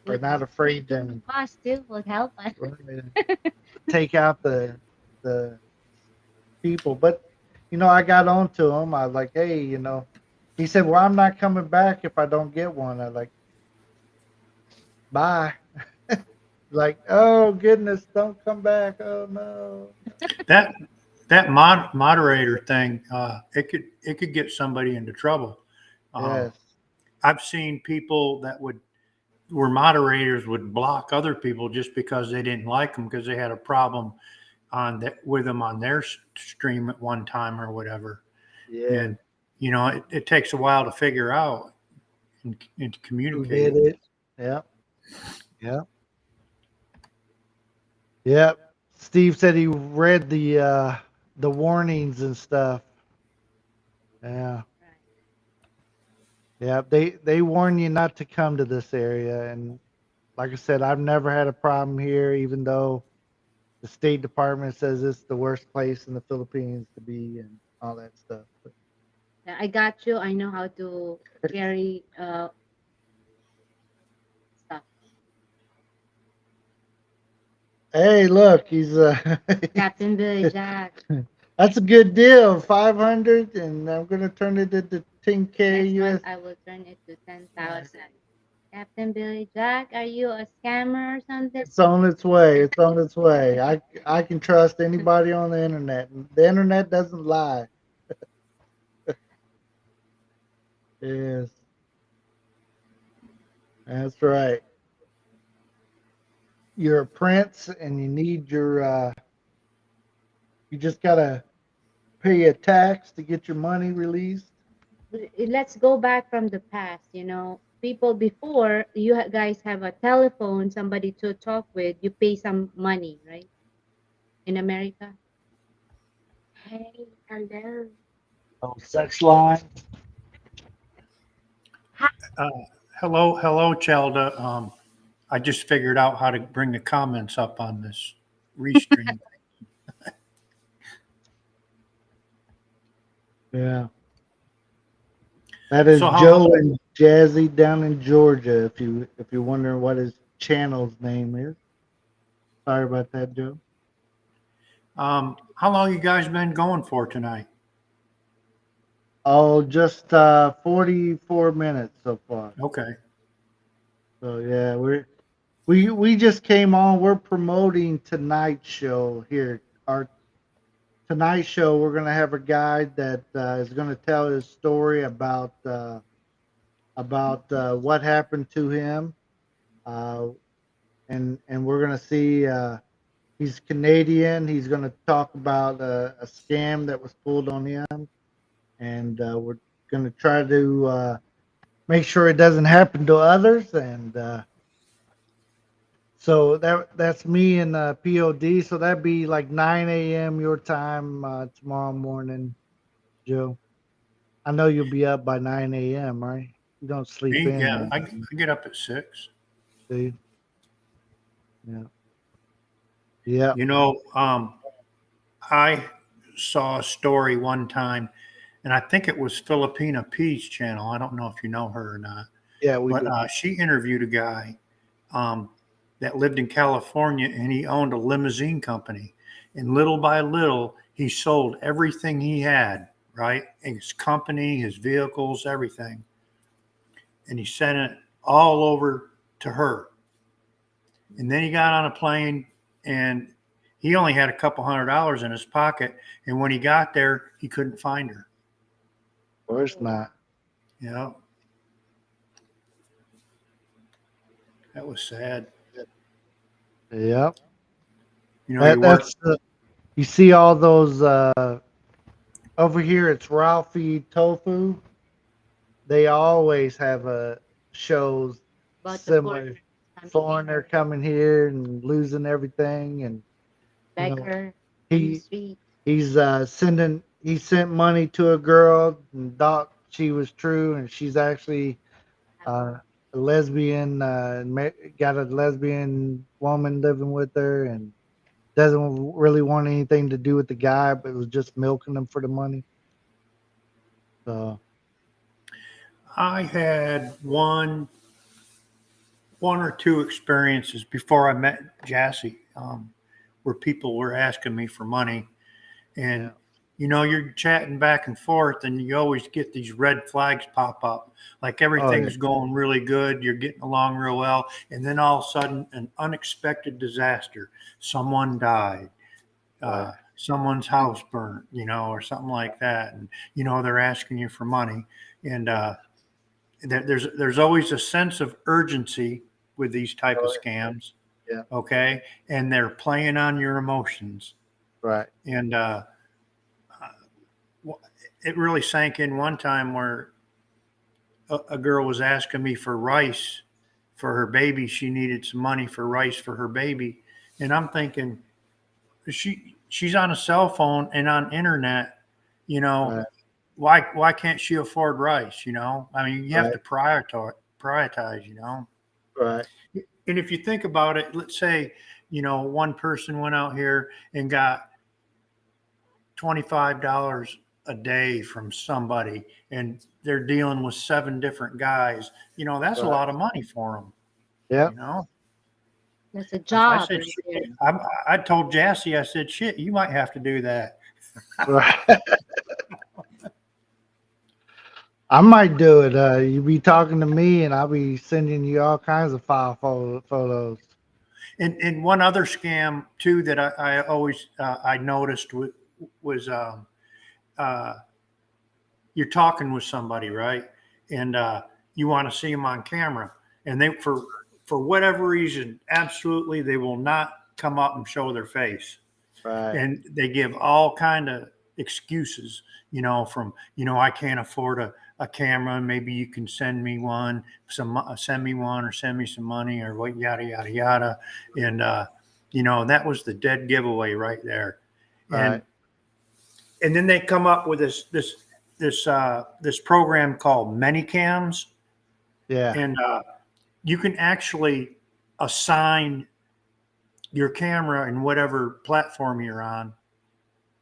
are would not afraid making to us too would help us. take out the people. But I got on to him. I was like, hey, he said, well, I'm not coming back if I don't get one. I like, bye. Like, oh goodness, don't come back. Oh no. That that moderator thing, it could get somebody into trouble. Um, Yes. I've seen people that were moderators would block other people just because they didn't like them because they had a problem with them on their stream at one time or whatever. Yes. And it takes a while to figure out and to Who communicate. did it? Yep. Yep. Yep. Steve said he read the warnings and stuff. Yeah. Yeah. They warn you not to come to this area. And like I said, I've never had a problem here, even though the State Department says it's the worst place in the Philippines to be and all that stuff. But I got you. I know how to carry stuff. hey, look, he's Captain Billy Jack. that's a good deal, 500, and I'm gonna turn it into 10K Next month US. I will turn it to 10,000. Captain Billy Jack, are you a scammer or something? It's on its way. It's on its way. I can trust anybody on the internet. The internet doesn't lie. Yes, that's right. You're a prince, and you need your. You just gotta pay a tax to get your money released. Let's go back from the past. People before you guys have a telephone, somebody to talk with, you pay some money, right? In America. Hey, hello. Oh, sex line. Hi. Uh, hello, Chelda. I just figured out how to bring the comments up on this restream. Yeah, that is So how Joe and Jazzy down in Georgia. If you're wondering what his channel's name is, sorry about that, Joe. how long you guys been going for tonight? Oh, just 44 minutes so far. Okay. So yeah, we just came on. We're promoting tonight's show here. Our tonight's show, we're gonna have a guy that is gonna tell his story about what happened to him, uh, and we're gonna see. He's Canadian. He's gonna talk about a scam that was pulled on him, and we're gonna try to make sure it doesn't happen to others. And so that's me and POD. So that'd be like 9 a.m. your time tomorrow morning, Joe. I know you'll be up by 9 a.m., right? You don't sleep Me? in Yeah, then, I get up at 6. do you? Yeah. Yeah. I saw a story one time, and I think it was Filipina P's channel. I don't know if you know her or not, Yeah, we but do. she interviewed a guy um, that lived in California, and he owned a limousine company. And little by little, he sold everything he had, right? His company, his vehicles, everything. And he sent it all over to her. And then he got on a plane, and he only had a couple $100 in his pocket. And when he got there, he couldn't find her. Of course not. You know, that was sad. Yep. You know, you work. That's you see all those over here. It's Ralphie Tofu. They always have shows About the similar. coming Foreigner coming here and losing everything, and you know beggar on the he street. he sent money to a girl and thought she was true, and she's actually a lesbian. Got a lesbian woman living with her, and doesn't really want anything to do with the guy, but was just milking him for the money. So I had one or two experiences before I met Jassy, where people were asking me for money, yeah, and you're chatting back and forth, and you always get these red flags pop up, like oh yeah, everything's going really good, you're getting along real well, and then all of a sudden, an unexpected disaster, someone died, right, someone's house burnt, or something like that, and they're asking you for money, and there's always a sense of urgency with these type of oh scams, yeah, okay, and they're playing on your emotions, right, and it really sank in one time where a girl was asking me for rice for her baby. She needed some money for rice for her baby, and I'm thinking she's on a cell phone and on internet, you know right, why can't she afford rice? I mean, you have right, to prioritize. right, And if you think about it, let's say, one person went out here and got $25 a day from somebody, and they're dealing with 7 different guys. That's a right, lot of money for them. yep, You know, That's a I job said, right there. shit. I told Jassy, I said, shit, you might have to do that. right. I might do it. You be talking to me, and I'll be sending you all kinds of photos. And one other scam too that I always I noticed was uh, you're talking with somebody, right? And you want to see them on camera, and they for whatever reason, absolutely, they will not come up and show their face, Right, and they give all kind of excuses. From I can't afford a camera. Maybe you can send me one, send me one, or send me some money, or what, yada yada yada, and that was the dead giveaway right there, and right, and then they come up with this program called ManyCams, yeah, and you can actually assign your camera and whatever platform you're on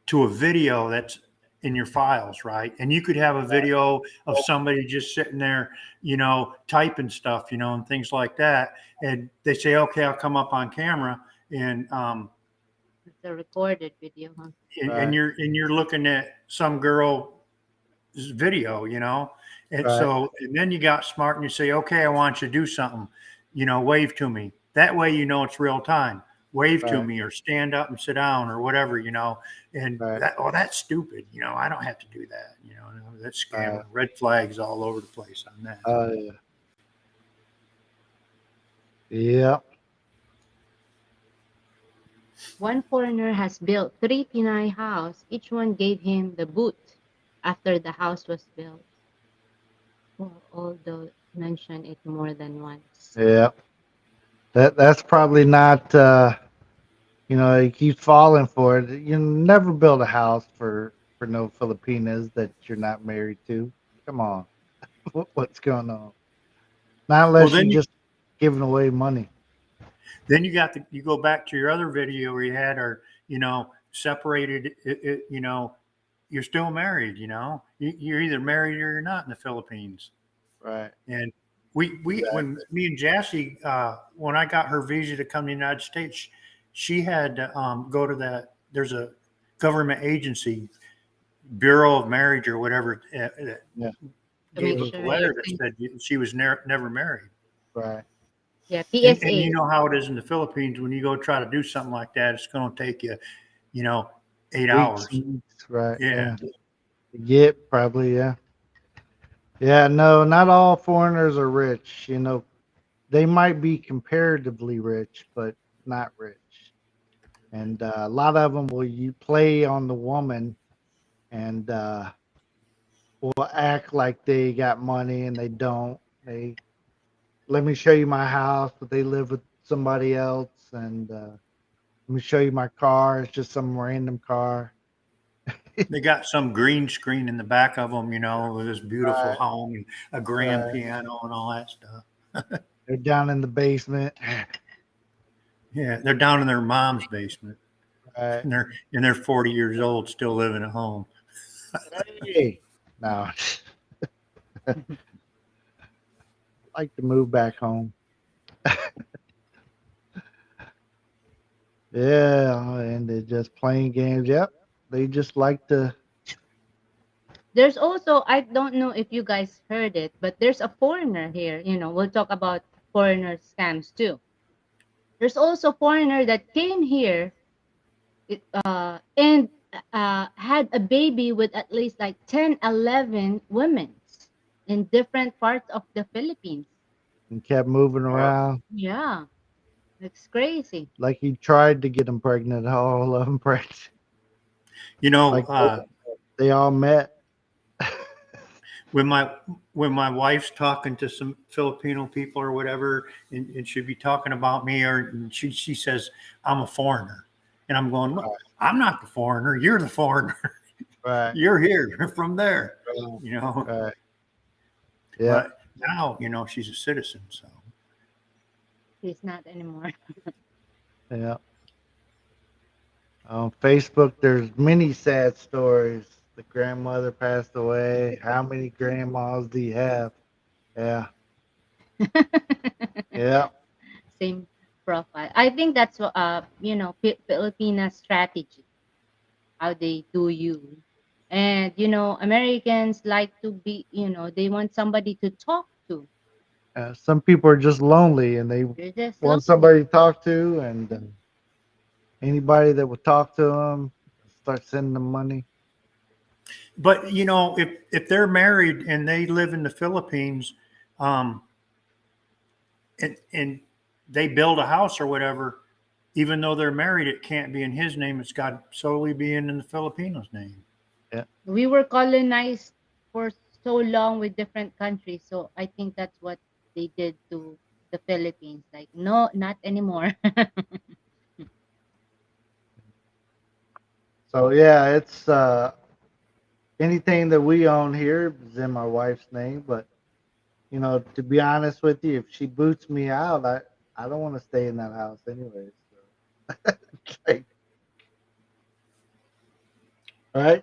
to a video that's in your files, right? And you could have a video of somebody just sitting there, typing stuff, and things like that. And they say, okay, I'll come up on camera, and It's a recorded video, huh? and right, you're looking at some girl video, and right, so and then you got smart and you say, okay, I want you to do something, wave to me. That way, it's real time. Wave to right, me, or stand up and sit down, or whatever, and right, that's stupid. I don't have to do that. That's scam. right. Red flags all over the place on that. Yeah, yeah, One foreigner has built 3 Pinay house. Each one gave him the boot after the house was built. Well, although mention it more than once. yeah. That's probably not. He keeps falling for it. You never build a house for no Filipinas that you're not married to. Come on, what's going on? Not Well, unless you then just giving away money. Then you go back to your other video where you had her, separated. You're still married. You're either married or you're not in the Philippines. Right. And when me and Jassy, when I got her visa to come to the United States, she had to go to there's a government agency, Bureau of Marriage or whatever, that Yeah. To gave make us a sure letter that everything. said she was never married. Right. Yeah, And PSA. you know how it is in the Philippines when you go try to do something like that, it's going to take you, 8 Weeks, hours. and weeks. Right. Yeah. Yep. Probably. Yeah. Yeah. No, not all foreigners are rich. They might be comparatively rich, but not rich. And a lot of them will you play on the woman and will act like they got money and they don't. They let me show you my house, but they live with somebody else, and let me show you my car. It's just some random car. They got some green screen in the back of them, with this beautiful Right, home and a grand right. piano and all that stuff. They're down in the basement. Yeah, they're down in their mom's basement, Right. and they're 40 years old, still living at home. Hey, no, like to move back home. Yeah, and they're just playing games. Yep, they just like to. There's also, I don't know if you guys heard it, but there's a foreigner here. We'll talk about foreigner scams too. There's also foreigner that came here and had a baby with at least like 10, 11 women in different parts of the Philippines. And kept moving around Yeah, it's crazy. like he tried to get them pregnant. All of them pregnant. You know, Like they all met. when my wife's talking to some Filipino people or whatever, and she'd be talking about me, and she says I'm a foreigner, and I'm going, well, I'm not the foreigner. You're the foreigner. Right. You're here. You're from there. Right. Yeah. But now she's a citizen, so. He's not anymore. Yeah. On Facebook, there's many sad stories. The grandmother passed away. How many grandmas do you have? Yeah. Yeah. Same profile. I think that's Filipina strategy, how they do you. And Americans like to be, they want somebody to talk to. Some people are just lonely and they They're just want lonely. somebody to talk to, and anybody that would talk to them start sending them money. But if they're married and they live in the Philippines, um, and they build a house or whatever, even though they're married, it can't be in his name. It's got to solely be in the Filipino's name. Yeah. We were colonized for so long with different countries, so I think that's what they did to the Philippines. Like, no, not anymore. So yeah, it's anything that we own here is in my wife's name, but to be honest with you, if she boots me out, I don't want to stay in that house anyway. So. Like, right?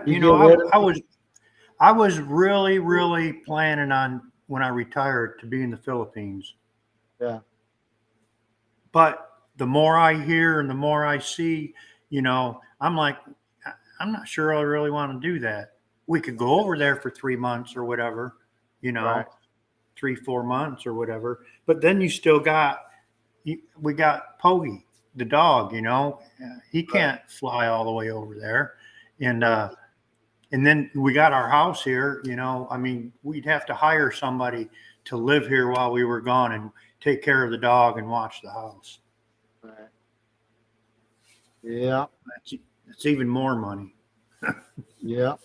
You get rid of me? I was really, really planning on when I retired to be in the Philippines. Yeah. But the more I hear and the more I see, I'm like, I'm not sure I really want to do that. We could go over there for 3 months or whatever, Right. 3-4 months or whatever. But then we got Poggy, the dog, he can't fly all the way over there. And then we got our house here, I mean, we'd have to hire somebody to live here while we were gone and take care of the dog and watch the house. Right. Yeah. That's even more money. Yeah.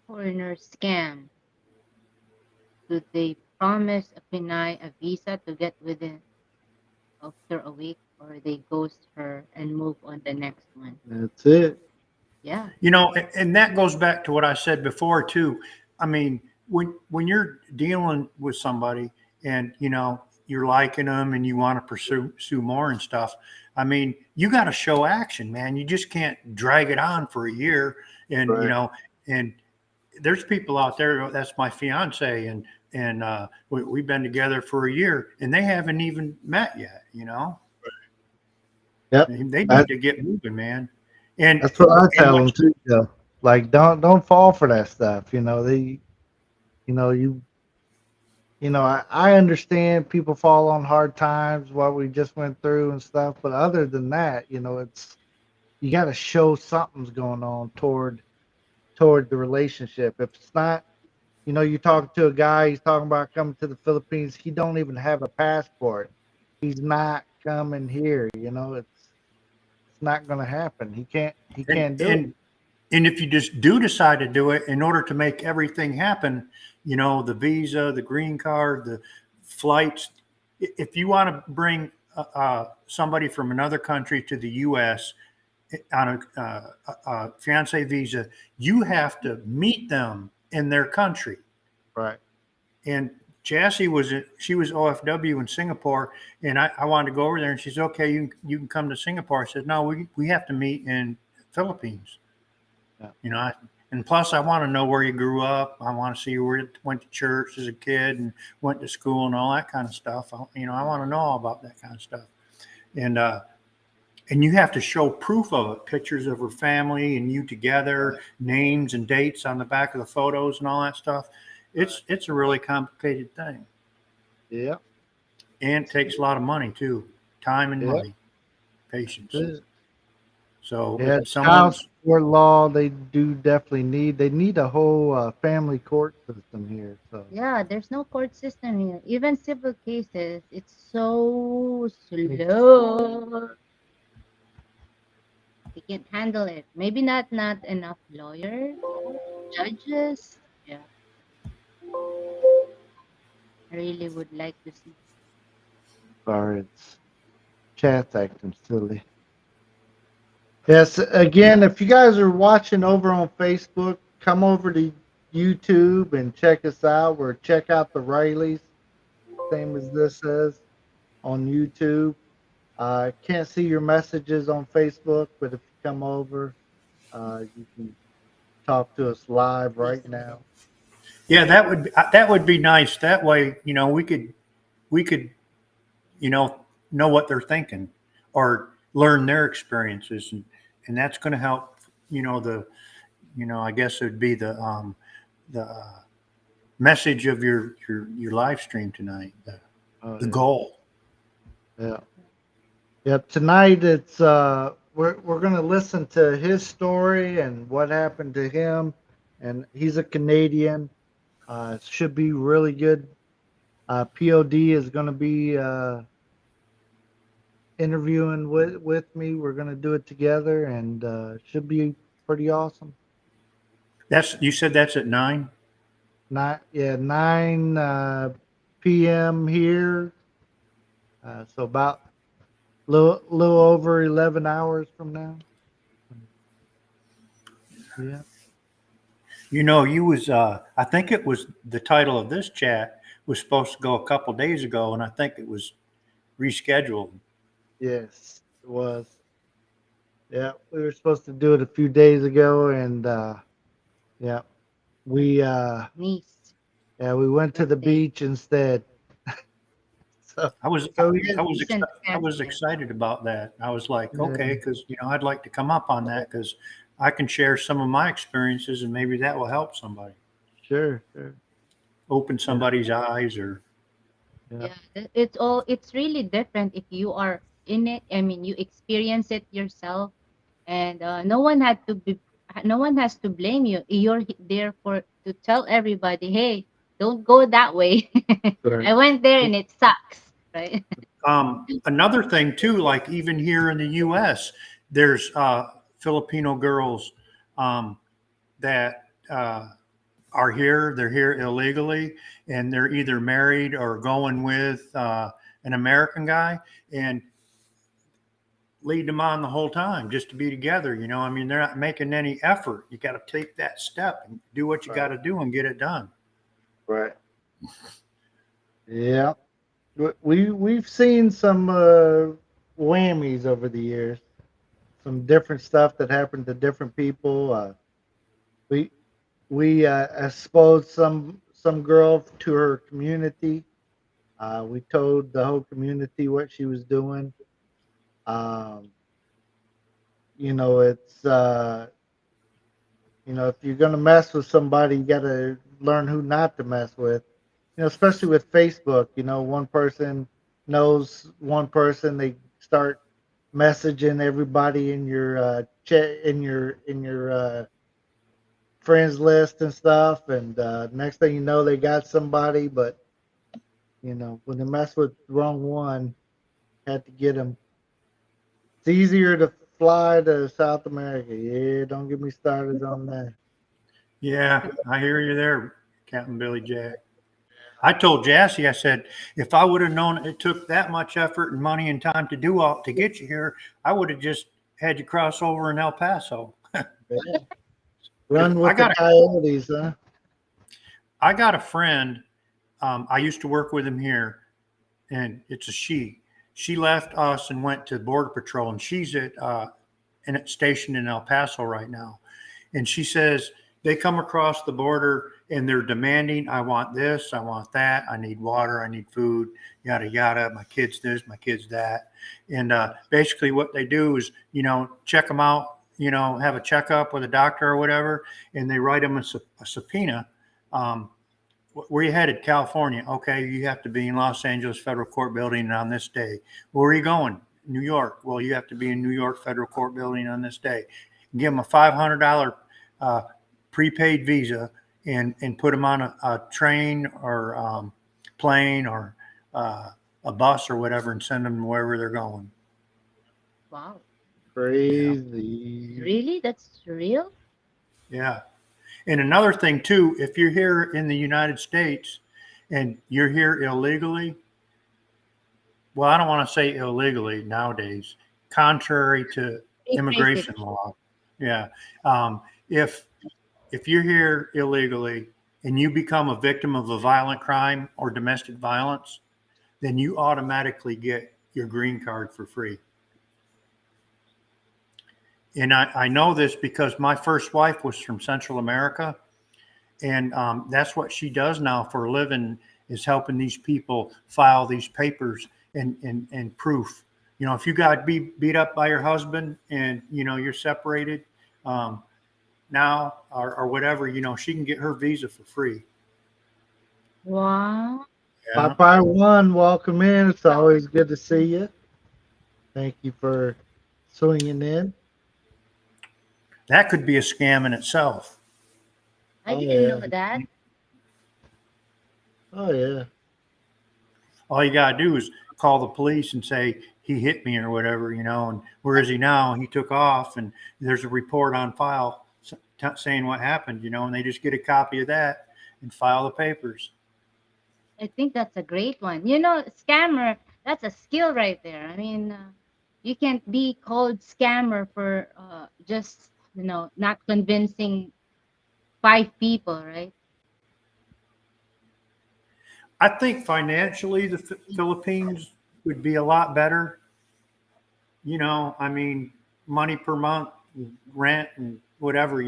Foreigner scam. Do they promise a Pinay a visa to get within after a week, or they ghost her and move on the next one? That's it. Yeah. And that goes back to what I said before too. I mean, when you're dealing with somebody and you're liking them and you want to pursue more and stuff, I mean, you got to show action, man. You just can't drag it on for a year. And Right. And there's people out there. That's my fiance, and we've been together for a year, and they haven't even met yet. Yep. They need That, to get moving, man. And that's what I and tell what them too. Though. Like, don't fall for that stuff. You know, you, I understand people fall on hard times, what we just went through and stuff. But other than that, you got to show something's going on toward the relationship. If it's not, you talk to a guy, he's talking about coming to the Philippines. He don't even have a passport. He's not coming here. It's not going to happen. He and can't do it. and and if you just do decide to do it, in order to make everything happen, the visa, the green card, the flights, if you want to bring somebody from another country to the U.S. on a fiance visa, you have to meet them in their country. Right. And Jassy she was OFW in Singapore, and I wanted to go over there, and she said, "Okay, you can come to Singapore." I said, "No, we have to meet in Philippines." Yeah. And plus I want to know where you grew up. I want to see where you went to church as a kid and went to school and all that kind of stuff. I want to know all about that kind of stuff. And you have to show proof of it, pictures of her family and you together, names and dates on the back of the photos and all that stuff. It's a really complicated thing. Yeah. And it takes a lot of money too, time and Yeah. money, patience. So Yeah, if child someone's support law, they do definitely need a whole family court system here. So Yeah, there's no court system here. Even civil cases, it's so slow. We can't handle it. Maybe not enough lawyers, judges. Yeah, I really would like to see. sorry, it's chat's acting silly. Yes, again, if you guys are watching over on Facebook, come over to YouTube and check us out. We're Check Out the Rileys, same as this says on YouTube. I can't see your messages on Facebook, but if you come over, you can talk to us live right now. Yeah, that would be nice. That way, we could know what they're thinking or learn their experiences, and that's going to help. I guess it would be the message of your live stream tonight. Oh, The yeah. goal. Yeah. Yep. Tonight it's we're gonna listen to his story and what happened to him, and he's a Canadian. Should be really good. POD is gonna be interviewing with me. We're gonna do it together, and should be pretty awesome. You said that's at 9. 9 p.m. here. So about little over 11 hours from now. Yeah. You was I think it was the title of this chat was supposed to go a couple days ago, and I think it was rescheduled. Yes, it was. Yeah, we were supposed to do it a few days ago, and yeah, we Niece. we went to the Birthday. beach instead. So I was so we I get, was Recent I was cancer. excited about that. I was like, okay, yeah, because I'd like to come up on that because I can share some of my experiences and maybe that will help somebody, sure, open yeah, somebody's eyes or yeah, Yeah, it's really different if you are in it. I mean, you experience it yourself, and no one has to blame you. You're there for to tell everybody, hey, don't go that way. right, I went there and it sucks, right? Another thing too, like even here in the U.S., there's Filipino girls that are here. They're here illegally, and they're either married or going with an American guy, and lead them on the whole time just to be together. I mean, they're not making any effort. You got to take that step and do what you got right. to do and get it done. Right. Yeah. We've seen some whammies over the years. Some different stuff that happened to different people. We we exposed some girl to her community. We told the whole community what she was doing. Um, it's if you're gonna mess with somebody, you gotta learn who not to mess with. Especially with Facebook. One person knows one person. They start messaging everybody in your chat in your friends list and stuff, and next thing you know, they got somebody. But when they mess with the wrong one, had to get them. It's easier to fly to South America. Yeah, don't get me started on that. Yeah, I hear you there, Captain Billy Jack. I told Jassy, I said, if I would have known it took that much effort and money and time to do all to get you here, I would have just had you cross over in El Paso. Yeah. 'Cause Run with the coyotes, huh? I got a friend. I used to work with him here, and it's a she. She left us and went to Border Patrol, and she's stationed in El Paso right now. And she says they come across the border and they're demanding, I want this, I want that, I need water, I need food, yada yada. My kids this, my kids that, and basically what they do is check them out, have a checkup with a doctor or whatever, and they write them a subpoena. Where you headed? California. Okay, you have to be in Los Angeles Federal Court Building on this day. Where are you going? New York. Well, you have to be in New York Federal Court Building on this day. Give them a $500 prepaid visa and put them on a train or plane or a bus or whatever and send them wherever they're going. Wow. Crazy. Really? That's real? Yeah. And another thing too, if you're here in the United States and you're here illegally, well, I don't want to say illegally nowadays, contrary to immigration law. Yeah. If you're here illegally and you become a victim of a violent crime or domestic violence, then you automatically get your green card for free. And I know this because my first wife was from Central America. And that's what she does now for a living, is helping these people file these papers and proof. If you got beat up by your husband and, you're separated now or whatever, she can get her visa for free. Wow. Yeah. Popeye One, welcome in. It's always good to see you. Thank you for swinging in. That could be a scam in itself. I didn't know that. Oh, yeah. All you got to do is call the police and say he hit me or whatever, and where is he now? And he took off, and there's a report on file saying what happened, and they just get a copy of that and file the papers. I think that's a great one. Scammer, that's a skill right there. I mean, you can't be called scammer for just, not convincing 5 people, right? I think financially the Philippines would be a lot better. I mean, money per month, rent and whatever,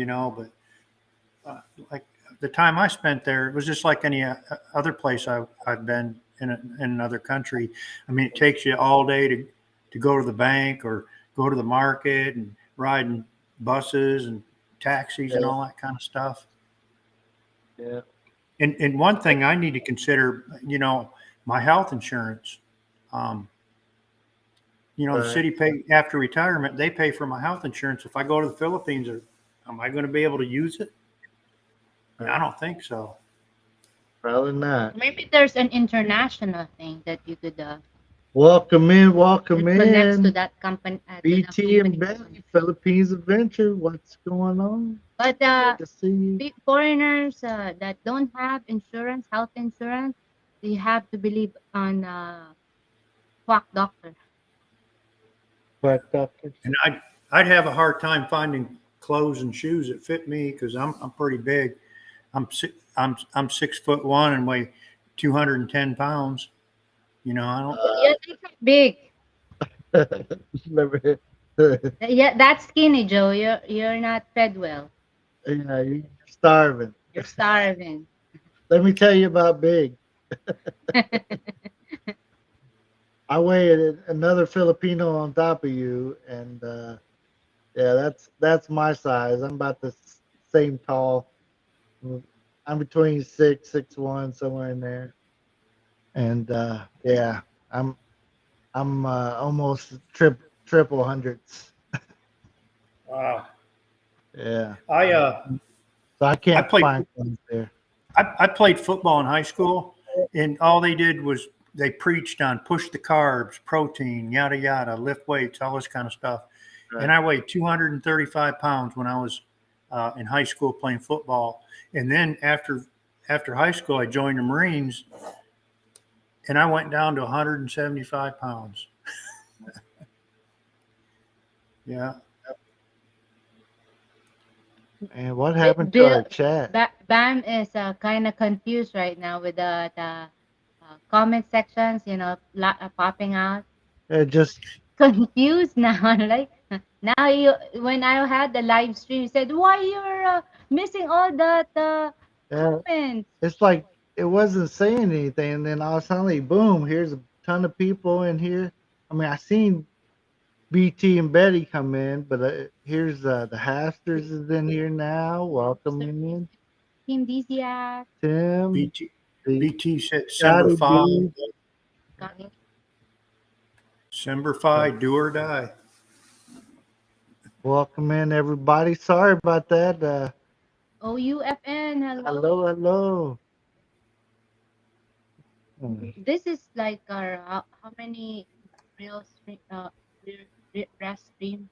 but like the time I spent there, it was just like any other place I've been in another country. I mean, it takes you all day to go to the bank or go to the market and riding buses and taxis and all that kind of stuff. Yeah. And one thing I need to consider, my health insurance. The city pay after retirement, they pay for my health insurance. If I go to the Philippines, am I going to be able to use it? I don't think so. Probably not. Maybe there's an international thing that you could Welcome in. connects to that company. BT and Betty, Philippines Adventure. What's going on? But Good to see you. foreigners that don't have insurance, health insurance, they have to believe on quack doctor. Quack doctors. And I'd have a hard time finding clothes and shoes that fit me because I'm pretty big. I'm 6'1" and weigh 210 pounds. You know, I don't. Yeah, that's big. Never- Yeah, that's skinny, Joe. You're not fed well. yeah, you're starving. You're starving. Let me tell you about big. I weigh another Filipino on top of you, and yeah, that's my size. I'm about the same tall. I'm between 6'1", somewhere in there, and yeah, I'm almost triple hundreds. Wow. Yeah, I so I I can't played find things there. I played football in high school, and all they did was they preached on push the carbs, protein, yada yada, lift weights, all this kind of stuff. And Right. I weighed 235 pounds when I was in high school playing football. And then after high school, I joined the Marines, and I went down to 175 pounds. Yeah. And what happened to Bill, our chat? Bam is kind of confused right now with the comment sections, popping out. It just Confused now. Like now, when I had the live stream, you said, "Why you're missing all that yeah, comments?" it's like it wasn't saying anything, and then all suddenly, boom! Here's a ton of people in here. I mean, I seen BT and Betty come in, but here's the Hasters is in here now. Welcoming in Team DCF. Tim, BT the BT said December Scotty 5, B. December 5, do or die. Welcome in everybody. Sorry about that. OUFN. Hello. Hello, hello. This is like our how many real stream rest stream?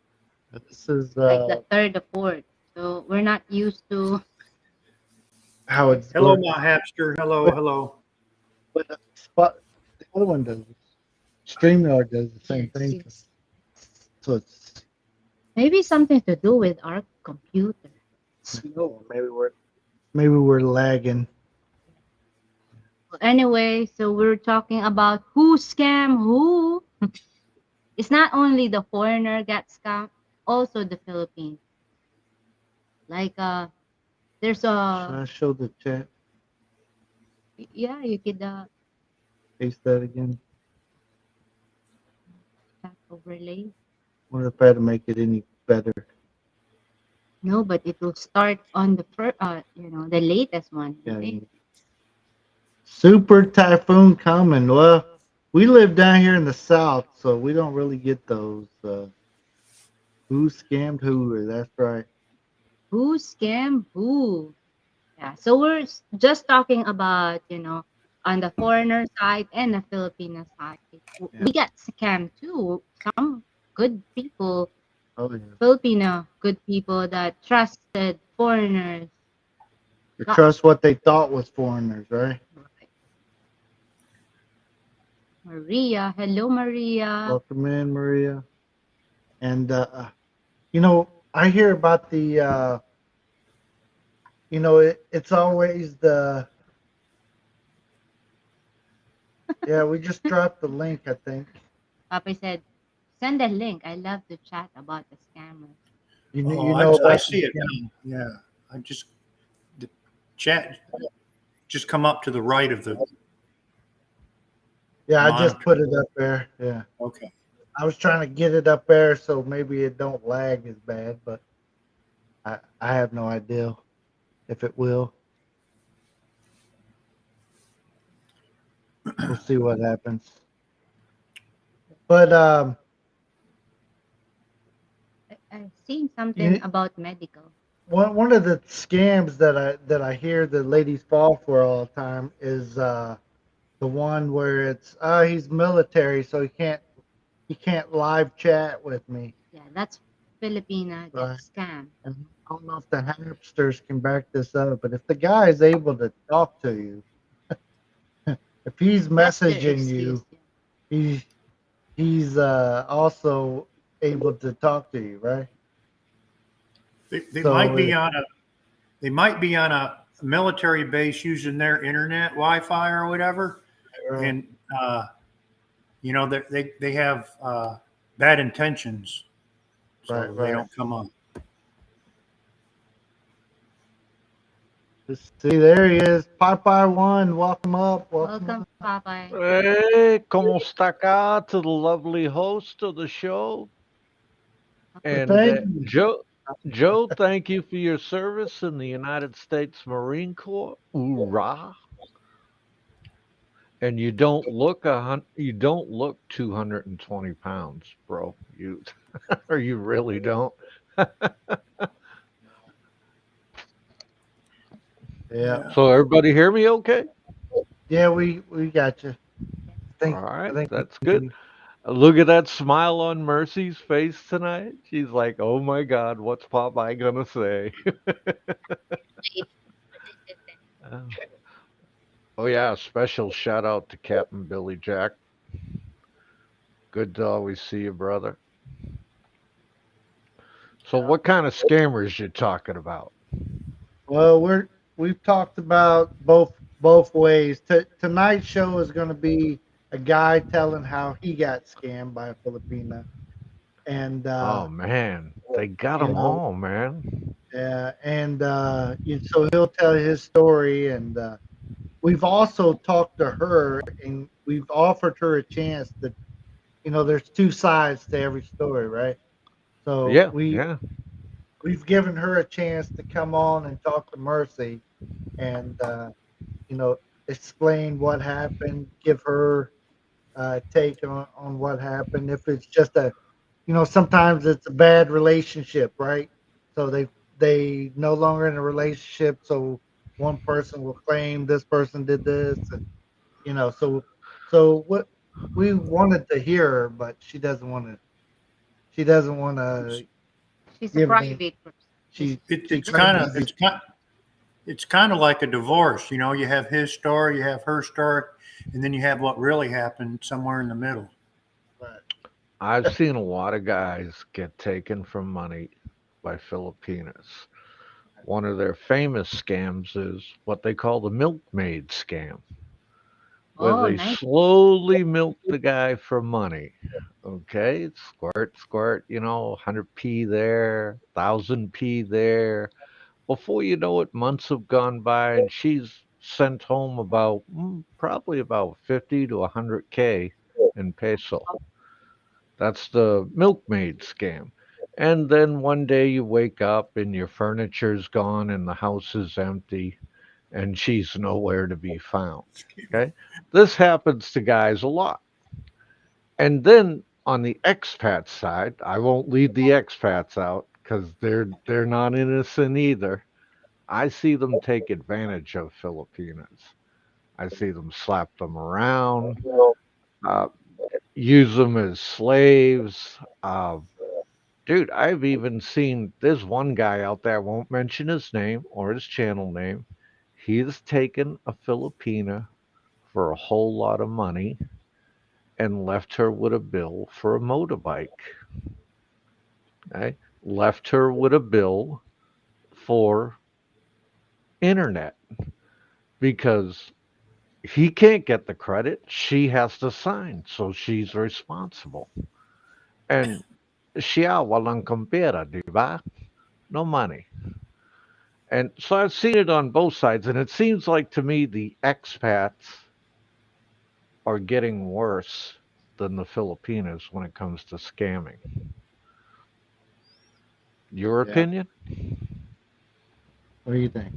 This is Like the third or fourth. So we're not used to how it's Hello, going. my hamster. Hello, hello. But the other one does. StreamYard does the same thing. So it's maybe something to do with our computer. slow. Maybe we're lagging. Anyway, so we're talking about who scam who. It's not only the foreigner got scammed, also the Philippines. Like there's Should a I show the chat? yeah, you could Paste that again. chat overlay. Wonder if I had to make it any better. No, but it will start on the first, the latest one. Yeah. Okay? Super typhoon coming. Well, we live down here in the south, so we don't really get those. Who scammed who? That's right. Who scam who? Yeah. So we're just talking about, on the foreigner side and the Filipino side. Yeah. We got scammed too. Some good people, Oh yeah. Filipino good people that trusted foreigners. You trust what they thought was foreigners, right? Maria, hello Maria. Welcome in, Maria. And I hear about the it's always the yeah, we just dropped the link, I think. Papa said, send a link. I love to chat about the scammers. I see it now. Yeah. The chat just come up to the right of the. Yeah, I monitor. just put it up there. Yeah. Okay. I was trying to get it up there so maybe it don't lag as bad, but I have no idea if it will. We'll see what happens. But I've seen something about medical. one of the scams that I hear the ladies fall for all the time is the one where it's he's military, so he can't live chat with me. Yeah, that's Filipina Right. scam. And I don't know if the hamsters can back this up, but if the guy is able to talk to you, if he's That's their messaging you, excuse, he's also able to talk to you, right? They So might be on a. They might be on military base using their internet Wi-Fi or whatever, Right. and they have bad intentions, so they Right. don't come up. Let's see, there he is. Popeye One, welcome up. Welcome, Popeye. Hey, ¿cómo está acá to the lovely host of the show? And Thank you. Joe, thank you for your service in the United States Marine Corps. Hoorah! And you don't look 220 pounds, bro. You or you really don't. Yeah. So everybody hear me okay? Yeah, we got you. All right, I think that's good. Look at that smile on Mercy's face tonight. She's like, "Oh my God, what's Popeye gonna say?" Uh, oh yeah, special shout out to Captain Billy Jack. Good to always see you, brother. So, what kind of scammers you talking about? Well, we've talked about both ways. Tonight's show is going to be a guy telling how he got scammed by a Filipina, and Oh man, they got you them know, all, man. and so he'll tell his story, and we've also talked to her, and we've offered her a chance that there's two sides to every story, right? So Yeah, yeah. we've given her a chance to come on and talk to Mercy, and you know, explain what happened, give her take on what happened. If it's just sometimes it's a bad relationship, right? So they no longer in a relationship, so one person will claim this person did this, and so what we wanted to hear her, but she doesn't want to. She doesn't want to She's a give any. private person. She It, she it's kind of claims it's kind of like a divorce. You have his story, you have her story, and then you have what really happened somewhere in the middle. right. I've seen a lot of guys get taken for money by Filipinas. One of their famous scams is what they call the milkmaid scam, where Oh, they nice. slowly milk the guy for money. Okay, squirt, squirt, 100p there, 1000p there. Before you know it, months have gone by, and she's sent home about probably about 50 to 100K in peso. That's the milkmaid scam. And then one day you wake up and your furniture's gone and the house is empty and she's nowhere to be found. Okay. This happens to guys a lot. And then on the expat side, I won't leave the expats out because they're not innocent either. I see them take advantage of Filipinas. I see them slap them around, uh, use them as slaves. Dude, I've even seen there's one guy out there, I won't mention his name or his channel name. He's taken a Filipina for a whole lot of money and left her with a bill for a motorbike. Okay? Left her with a bill for internet because he can't get the credit. She has to sign, so she's responsible. And siya walang kumpira, di ba? No money. And so I've seen it on both sides, and it seems like to me the expats are getting worse than the Filipinos when it comes to scamming. Your Yeah. opinion? What do you think?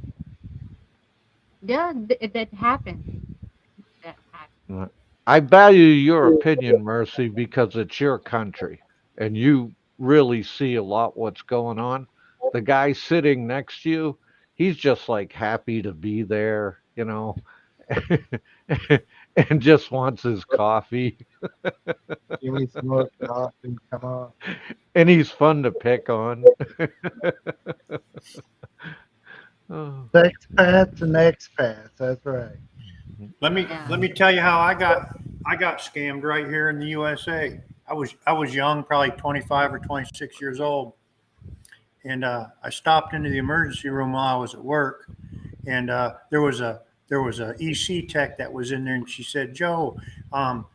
Yeah, that happened. That happened. Uh, I value your opinion, Mercy, because it's your country and you really see a lot what's going on. The guy sitting next to you, he's just like happy to be there, and just wants his coffee. Give me some more coffee. Come on. And he's fun to pick on. Oh. Expats and expats. That's right. Let me Yeah. let me tell you how I got scammed right here in the USA. I was young, probably 25 or 26 years old, and I stopped into the emergency room while I was at work, and there was a EC tech that was in there, and she said, "Joe, um,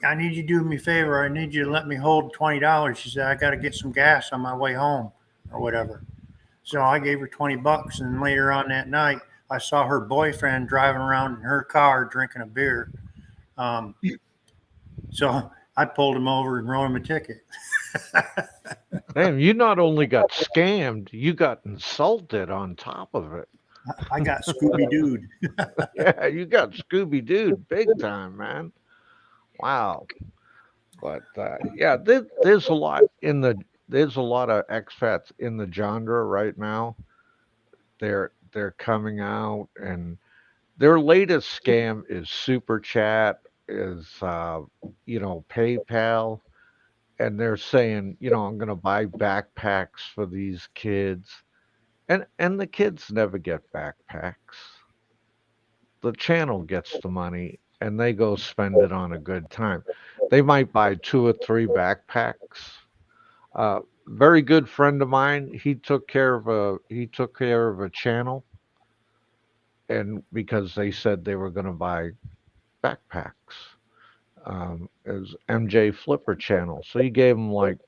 I need you to do me a favor. I need you to let me hold $20." She said, "I got to get some gas on my way home, or whatever." So I gave her $20, and later on that night, I saw her boyfriend driving around in her car drinking a beer. Um, so I pulled him over and wrote him a ticket. Damn, you not only got scammed, you got insulted on top of it. I got Scooby Dooed. Yeah, you got Scooby Doo big time, man. Wow. But yeah, there's a lot of expats in the genre right now. They're coming out, and their latest scam is Super Chat, is PayPal, and they're saying, I'm going to buy backpacks for these kids, and the kids never get backpacks. The channel gets the money, and they go spend it on a good time. They might buy two or three backpacks. Very good friend of mine, he took care of a channel, and because they said they were going to buy backpacks, as MJ Flipper channel. So he gave him like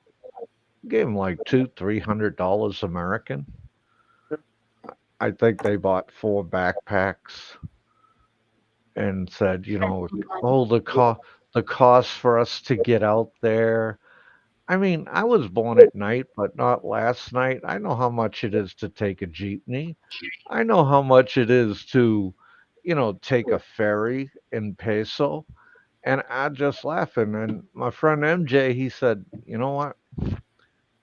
$200-300 American. I think they bought four backpacks and said, oh, the cost for us to get out there. I mean, I was born at night, but not last night. I know how much it is to take a jeepney. I know how much it is to, take a ferry in Peso. And I just laughing. And my friend MJ, he said, you know what,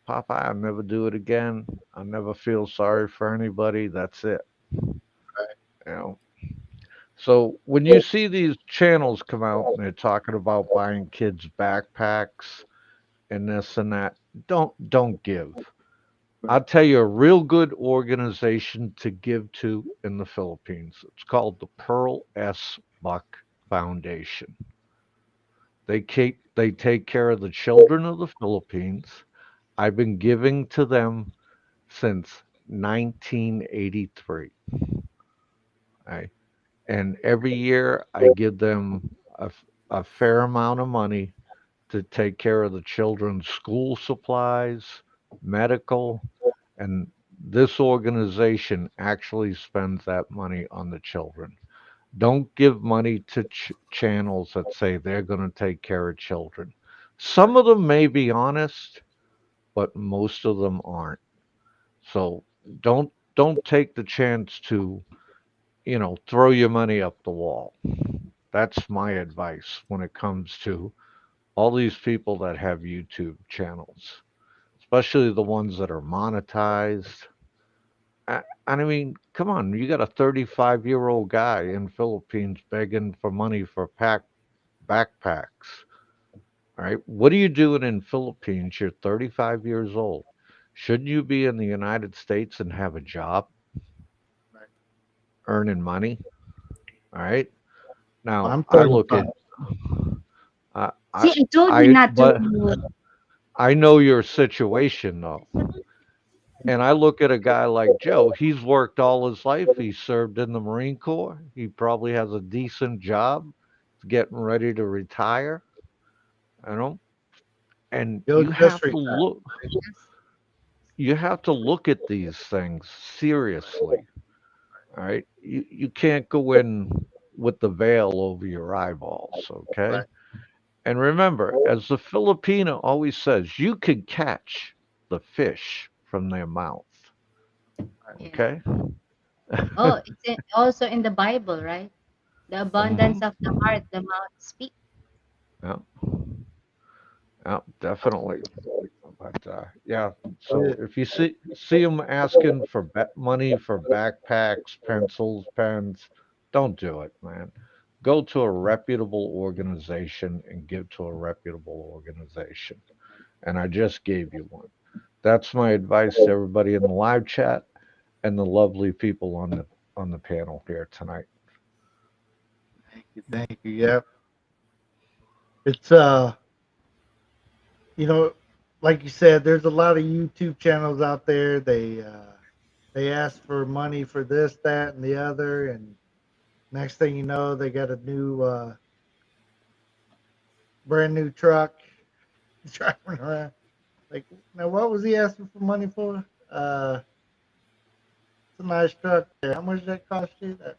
Papa, I'll never do it again. I'll never feel sorry for anybody. That's it. You know. So when you see these channels come out and they're talking about buying kids backpacks and this and that, don't give. I'll tell you a real good organization to give to in the Philippines. It's called the Pearl S. Buck Foundation. They take care of the children of the Philippines. I've been giving to them since 1983. Right? And every year I give them a fair amount of money to take care of the children's school supplies, medical, and this organization actually spends that money on the children. Don't give money to channels that say they're going to take care of children. Some of them may be honest, but most of them aren't. So don't take the chance to, throw your money up the wall. That's my advice when it comes to all these people that have YouTube channels, especially the ones that are monetized. And I mean, come on, you got a 35-year-old guy in Philippines begging for money for backpacks. All right, what are you doing in Philippines? You're 35 years old. Shouldn't you be in the United States and have a job, Right. earning money? All right. Well, Now I'm I look 35. at I See, I I told you I not to. but I know your situation though. And I look at a guy like Joe. He's worked all his life. He served in the Marine Corps. He probably has a decent job. He's getting ready to retire, you know. And Yo, just retired. Yes. you have to look at these things seriously. All right. You can't go in with the veil over your eyeballs, okay? Right. And remember, as the Filipino always says, you can catch the fish from their mouth. Yeah. Okay? Oh, also in the Bible, right? The abundance Hmm. of the heart, the mouth speak. Yeah, yeah, definitely. But yeah, Oh, yeah. so if you see them asking for money for backpacks, pencils, pens, don't do it, man. Go to a reputable organization and give to a reputable organization. And I just gave you one. That's my advice to everybody in the live chat and the lovely people on the panel here tonight. Thank you. Thank you. Yeah. It's you know, like you said, there's a lot of YouTube channels out there. They they ask for money for this, that, and the other, and next thing you know, they got a new, brand new truck driving around. Like, now what was he asking for money for? It's a nice truck there. How much did that cost you? That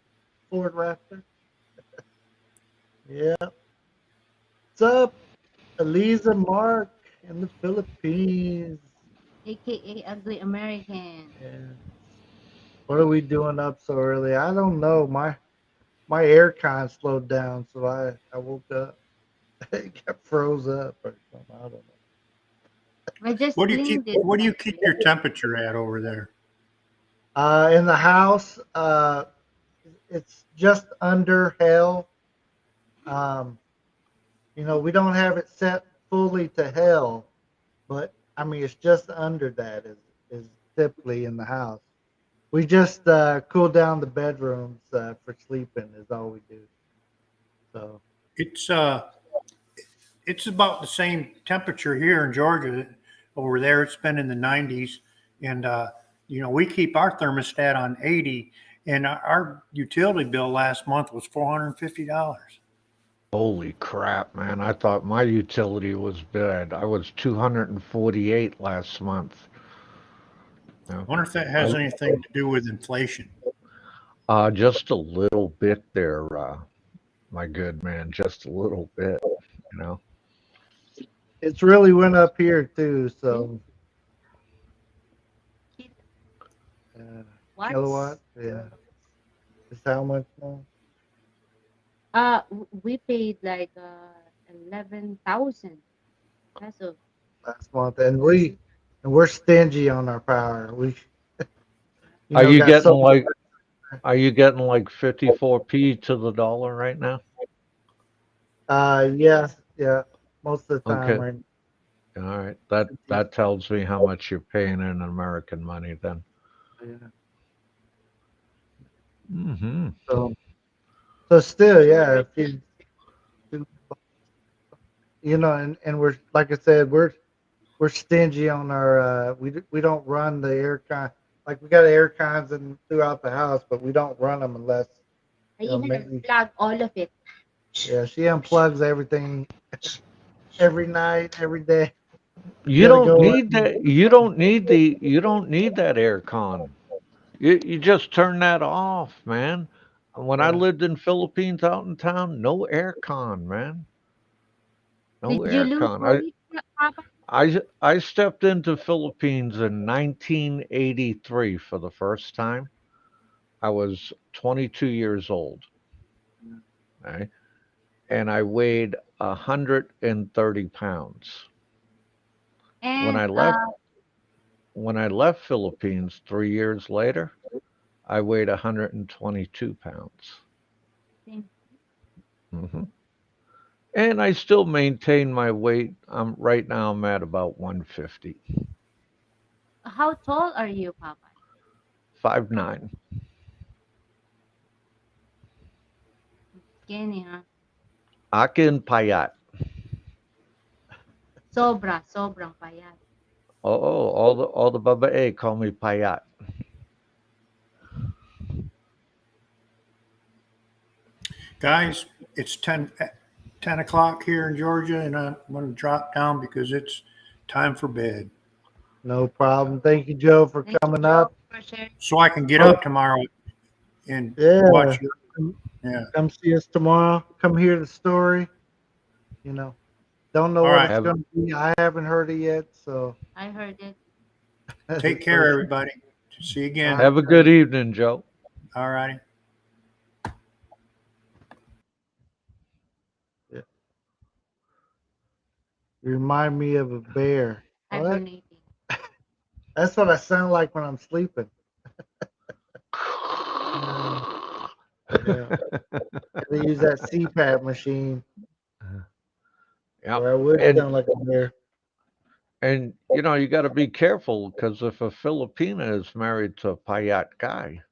Ford Raptor? Yeah. What's up, Eliza Mark in the Philippines? AKA Ugly American. Yeah. What are we doing up so early? I don't know. My air con slowed down, so I woke up. It got froze up or something. I don't know. I just What do you keep? cleaned it What do you keep actually. your temperature at over there? In the house, it's just under hell. Um, we don't have it set fully to hell, but I mean it's just under that is typically in the house. We just cool down the bedrooms for sleeping is all we do. So It's uh, it's about the same temperature here in Georgia. Over there, it's been in the 90s, and we keep our thermostat on 80, and our utility bill last month was $450. Holy crap, man. I thought my utility was bad. I was 248 last month. I Yeah. wonder if that I has anything to do with inflation. just a little bit there, my good man, just a little bit, you know. it's really went up here too. So uh, What's kilowatt, yeah, is how much now? we paid like 11,000 pesos. Last month, and we're stingy on our power. We Are you got getting so like are you getting like 54p to the dollar right now? yeah, yeah, most of the time, Okay. right? All right. That tells me how much you're paying in American money then. Yeah. Hmm. So still, yeah, if and we're like I said, we're stingy on our we don't run the air con, like we got air cons and throughout the house, but we don't run them unless I even maybe unplugged all of it. yeah, she unplugs everything every night, every day. You You got to don't go. need that. You don't need that air con. You just turn that off, man. When I Yeah, lived in Philippines out in town, no air con, man. No Did you air lose con. weight, Papa? I stepped into Philippines in 1983 for the first time. I was 22 years old, right? And I weighed 130 pounds. When And I left when I left Philippines 3 years later, I weighed 122 pounds. same. Hmm. And I still maintain my weight. Right now I'm at about 150, How tall are you, Papa? 5'9". Skinny, huh? Akin payat. Sobrang payat. Oo, all the babae call me payat. Guys, it's 10 o'clock here in Georgia, and I'm going to drop down because it's time for bed. no problem. Thank you, Joe, for Thank you, coming Joe, up. for sharing. So I can get Hope, up tomorrow and yeah, watch your, come, yeah. come see us tomorrow. Come hear the story. You know, don't know All what right. it's Have going to be. I haven't heard it yet, so I heard it. Take care, so everybody. See you all again. right, have a good evening, Joe. All righty. yeah. You remind me of a bear. What? Hibernating. That's what I sound like when I'm sleeping. Uh, yeah, they use that CPAP machine, Yeah, or I would and sound like a bear. you got to be careful because if a Filipina is married to a payat guy,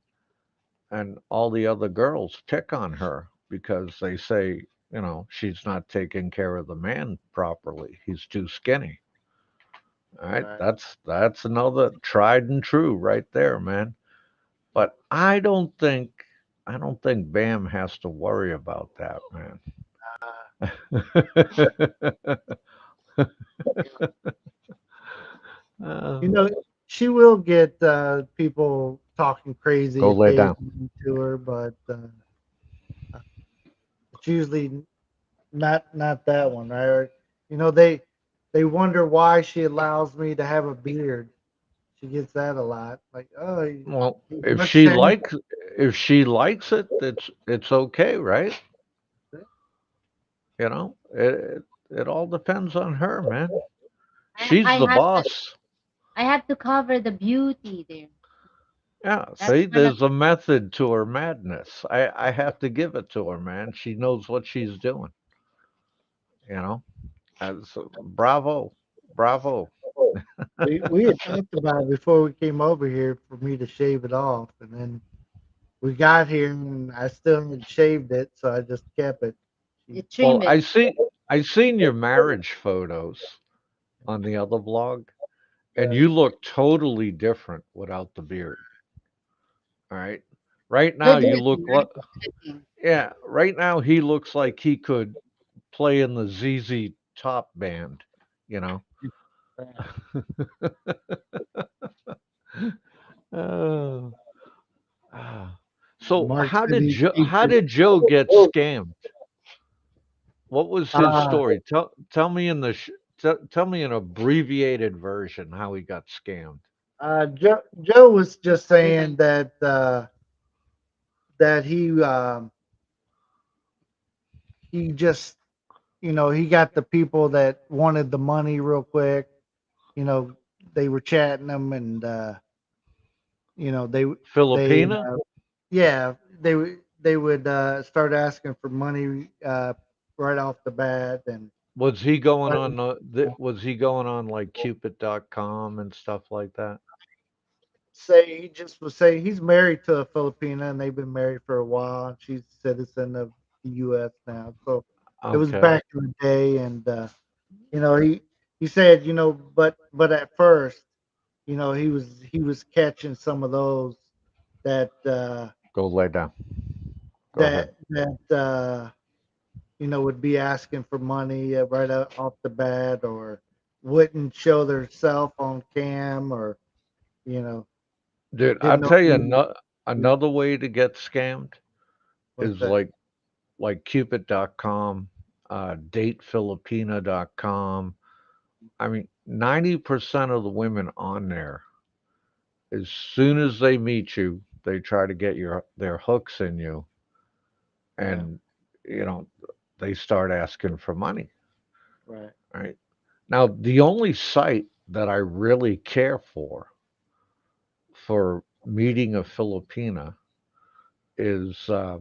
and all the other girls pick on her because they say, she's not taking care of the man properly. He's too skinny. All right, Right. that's another tried and true right there, man. But I don't think Bam has to worry about that, man. You Uh, know, she will get people talking crazy Go lay down. occasionally to her, but it's usually not that one, right? Or, you know, they wonder why she allows me to have a beard. She gets that a lot. Like, oh, Well, you must shave. if she likes it, it's okay, right? You know, it all depends on her, man. She's I the have to boss. I have to cover the beauty there. Yeah, That's see, one of there's a method to her madness. I have to give it to her, man. She knows what she's doing. You know, bravo, bravo. We had talked about it before we came over here for me to shave it off, and then we got here and I still hadn't shaved it, so I just kept it. you She, trim Well, it. I seen your marriage photos on the other blog, and uh, you look totally different without the beard. All right. Right now, Good you looking, look right? like, Good looking. yeah, right now he looks like he could play in the ZZ Top band, you know. Oh, ah. So Mark said he's how featured. did Joe get scammed? What was his Uh, story? Tell me in the tell me an abbreviated version how he got scammed. Joe was just saying that he just he got the people that wanted the money real quick. You know, they were chatting them, and you know they Filipina? yeah they would start asking for money right off the bat, and Was he going but on was he going on like Cupid.com and stuff like that? say he just was saying he's married to a Filipina, and they've been married for a while, and she's a citizen of the U.S. now. So it was Okay. back in the day, and he said but at first he was catching some of those that Go lay down. Go ahead. that would be asking for money right off the bat, or wouldn't show their cell phone cam, or you know Dude, I'll didn't know tell you who. another way to get scammed What's is that? like Cupid.com, datefilipina.com. I mean, 90% of the women on there, as soon as they meet you, they try to get their hooks in you, Yeah, and you know, they start asking for money, right, right? Now, the only site that I really care for meeting a Filipina is a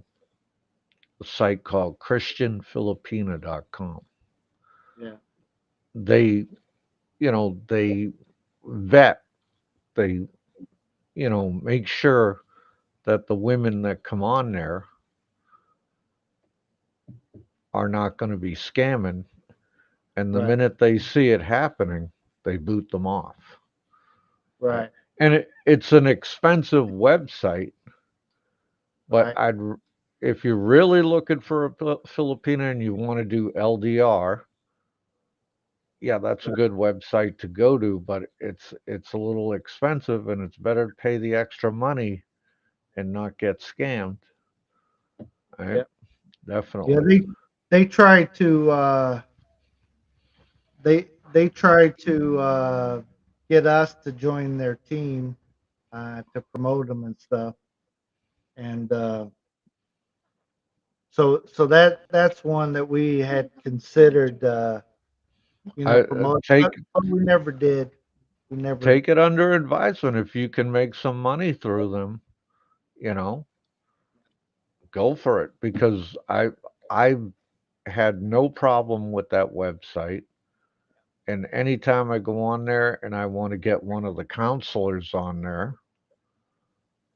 site called christianfilipina.com. yeah, They, they vet, they, make sure that the women that come on there are not going to be scamming. And the right, minute they see it happening, they boot them off. Right. right, And it's an expensive website, but right, if you're really looking for a Filipina and you want to do LDR, yeah, that's a right. good website to go to, but it's a little expensive and it's better to pay the extra money and not get scammed. Right? Yeah, yeah. Definitely. They try to they try to get us to join their team to promote them and stuff, and so that's one that we had considered I promote, take but we never did. We never. take it under advisement if you can make some money through them, you know, go for it because I've had no problem with that website. And anytime I go on there and I want to get one of the counselors on there,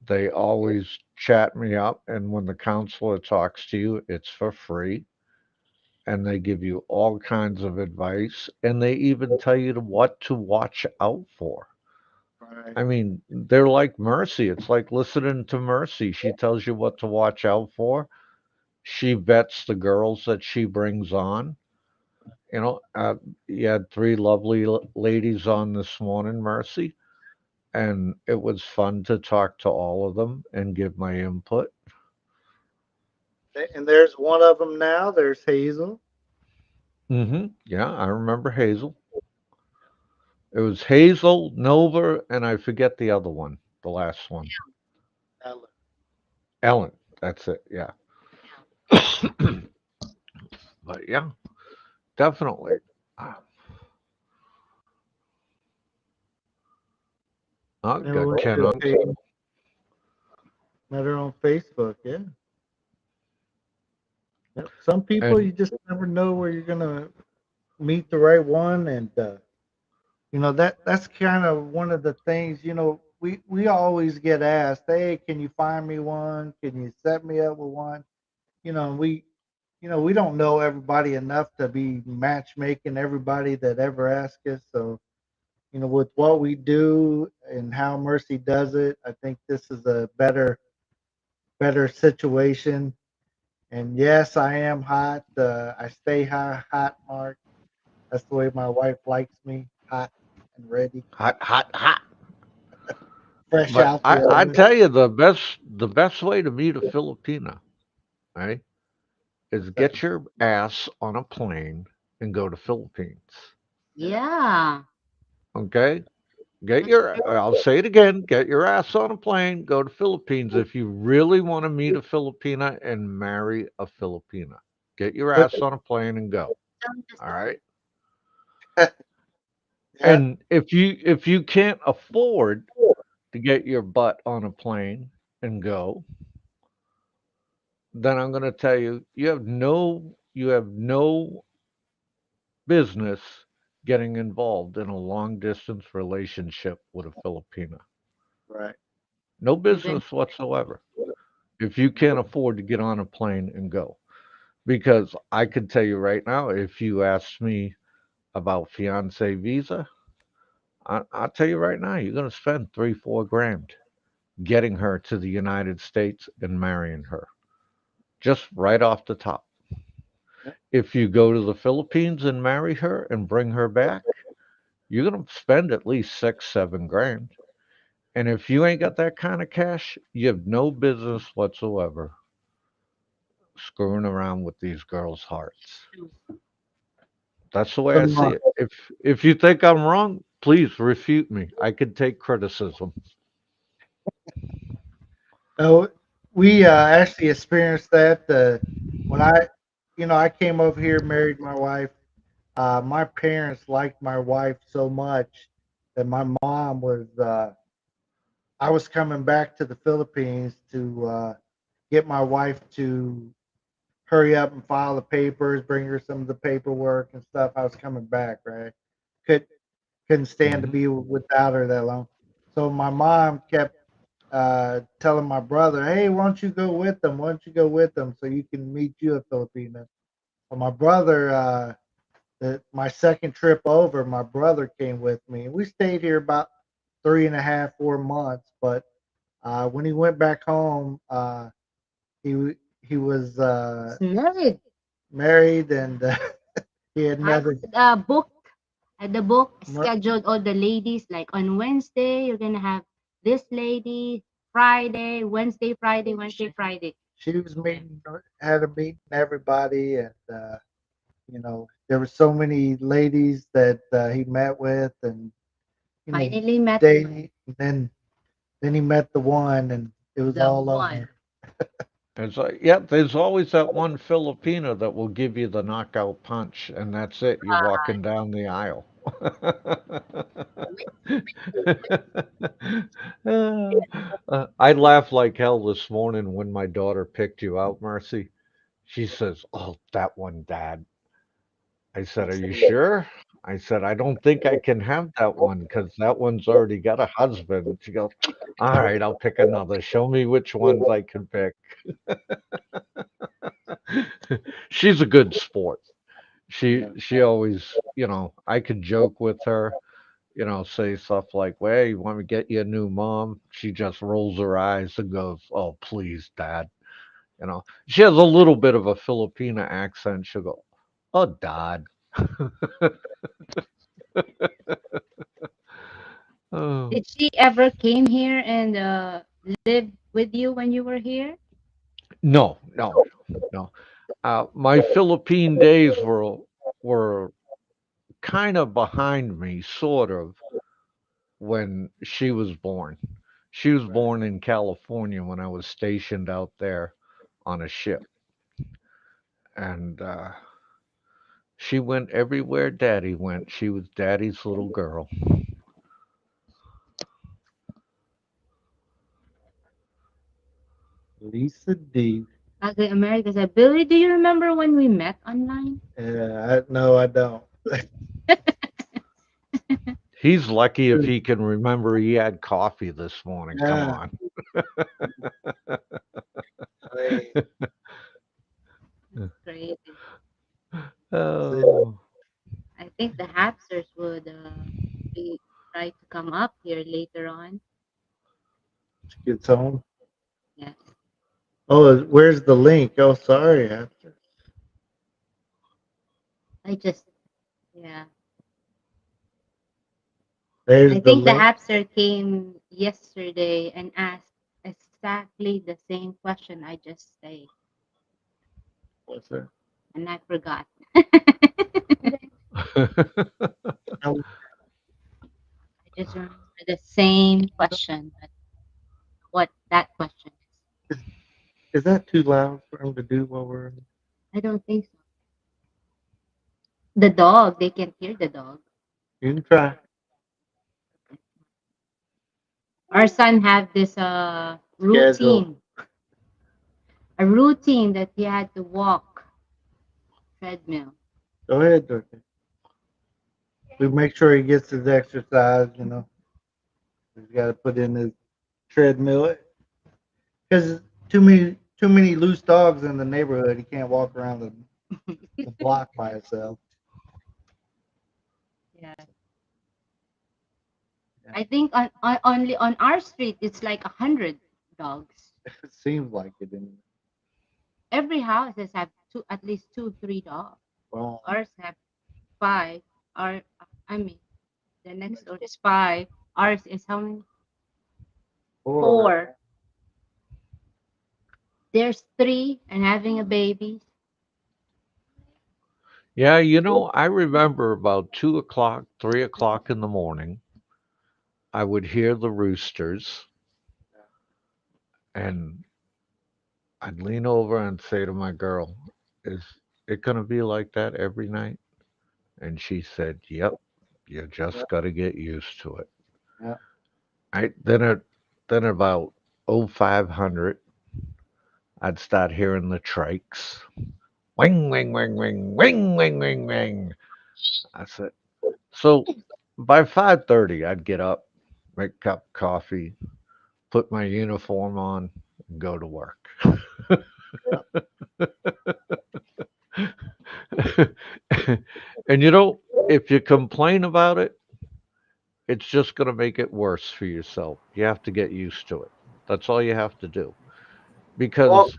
they always chat me up. And when the counselor talks to you, it's for free. And they give you all kinds of advice. And they even tell you what to watch out for. Right. I mean, they're like Mercy. It's like listening to Mercy. She tells you what to watch out for. She vets the girls that she brings on. You know, you had three lovely ladies on this morning, Mercy, and it was fun to talk to all of them and give my input. And there's one of them now. There's Hazel. Yeah, I remember Hazel. It was Hazel, Nova, and I forget the other one, the last one. Ellen. Ellen. That's it. Yeah. But yeah, definitely. Ah, I Never got went Ken to on. met her on Facebook. Yeah. Yep. Some people And you just never know where you're gonna meet the right one, and that's kind of one of the things. We always get asked, "Hey, can you find me one? Can you set me up with one?" You know, and we don't know everybody enough to be matchmaking everybody that ever asks us. So, with what we do and how Mercy does it, I think this is a better situation. And yes, I am hot. I stay hot, Mark. That's the way my wife likes me, hot and ready, hot, hot, hot. fresh But out the I oven. tell you the best way to meet a Filipina, right, is What's that? get your ass on a plane and go to Philippines. Yeah, Yeah, Okay? Get that's your true. I'll say it again, get your ass on a plane, go to Philippines if you really want to meet a Filipina and marry a Filipina. Get your but ass on a plane and go. Just All right? yeah, And if you can't afford to get your butt on a plane and go, then I'm going to tell you you have no business getting involved in a long distance relationship with a Filipina. right. No even business whatsoever. If you can't afford to get on a plane and go. Because I can tell you right now, if you ask me about fiance visa, I'll tell you right now, you're going to spend 3, 4 grand getting her to the United States and marrying her. Just right off the top. Yeah. If you go to the Philippines and marry her and bring her back, you're going to spend at least 6, 7 grand. And if you ain't got that kind of cash, you have no business whatsoever screwing around with these girls' hearts. true. That's the way I So, see it. If you think I'm wrong, please refute me. I could take criticism. no, we actually experienced that when I came over here, married my wife. My parents liked my wife so much that my mom I was coming back to the Philippines to get my wife to hurry up and file the papers, bring her some of the paperwork and stuff. I was coming back, right? Could couldn't stand to Hmm. be without her that long. So my mom kept telling my brother, "Hey, why don't you go with them? Why don't you go with them so you can meet you a Filipina?" So my brother, my second trip over, my brother came with me. We stayed here about 3.5, 4 months. But when he went back home, he was It's married. married, and he had I met a book at the book scheduled all the ladies like on Wednesday you're gonna have this lady, Friday, Wednesday, Friday, Wednesday, Friday. she was Yeah. meeting had a meeting everybody, and there were so many ladies that he met with, and you know Finally met dating, and then he met the one, and it was the all one. over. It's like, yeah, there's always that one Filipino that will give you the knockout punch, and that's it. You're walking down the aisle. I laughed like hell this morning when my daughter picked you out, Mercy. She says, "Oh, that one, Dad." I said, "Are you sure?" I said, "I don't think I can have that one because that one's already got a husband." She goes, "All right, I'll pick another. Show me which ones I can pick." She's a good sport. She always, I could joke with her. say stuff like, "Well, you want me to get you a new mom?" She just rolls her eyes and goes, "Oh, please, Dad." She has a little bit of a Filipina accent. She'll go, "Oh, Dad." Oh, Did she ever came here and live with you when you were here? no, no, no. My Philippine days were kind of behind me, sort of, when she was born. She was born in California when I was stationed out there on a ship, and she went everywhere Daddy went. She was Daddy's little girl. Lisa D. Okay, America said, Billy, do you remember when we met online? Yeah, no, I don't. He's lucky if he can remember he had coffee this morning. Come Yeah, on. I mean, Crazy. that's it. Oh. I think the Hapsters would be try to come up here later on. She gets home. Yes. Oh, where's the link? Oh, sorry. I just yeah. There's I the think the link. Hapster came yesterday and asked exactly the same question I just say, What's that? and I forgot. Oh, I just remember the same question, but what that question is. is, is that too loud for him to do while we're? I don't think so. The dog, they can hear the dog. You can try. Our son have this Schedule. a routine that he had to walk treadmill. Go ahead, Dorothy. We make sure he gets his exercise. He's got to put in his treadmill because too many loose dogs in the neighborhood. He can't walk around the block by himself. Yeah. Yeah. I think on only on our street it's like 100 dogs. It seems like it. In Every house has have two, at least two, three dogs. well, Ours have five. Our I mean the next door is five. Ours is how many? or Four. There's three and having a baby. Yeah, I remember about 2 o'clock, 3 o'clock in the morning, I would hear the roosters, and I'd lean over and say to my girl, "Is it going to be like that every night?" And she said, "Yep, you yeah, just got to get used to it." yeah. Then about 0500, I'd start hearing the trikes. Wing, wing, wing, wing, wing, wing, wing, wing. I said, so by 5:30, I'd get up, make a cup of coffee, put my uniform on, and go to work. And if you complain about it, it's just going to make it worse for yourself. You have to get used to it. That's all you have to do. Well, Because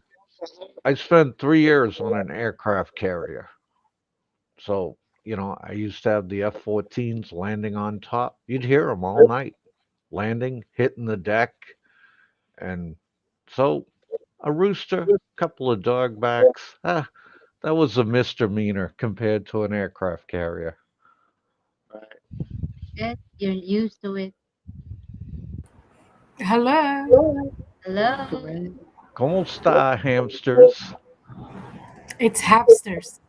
I spent 3 years on an aircraft carrier. So, I used to have the F-14s landing on top. You'd hear them all night, landing, hitting the deck. And so a rooster, couple of dog backs, that was a misdemeanor compared to an aircraft carrier. right. Good. You're used to it. Hello. Hello. ¿Cómo está, hamsters? It's Hapsters.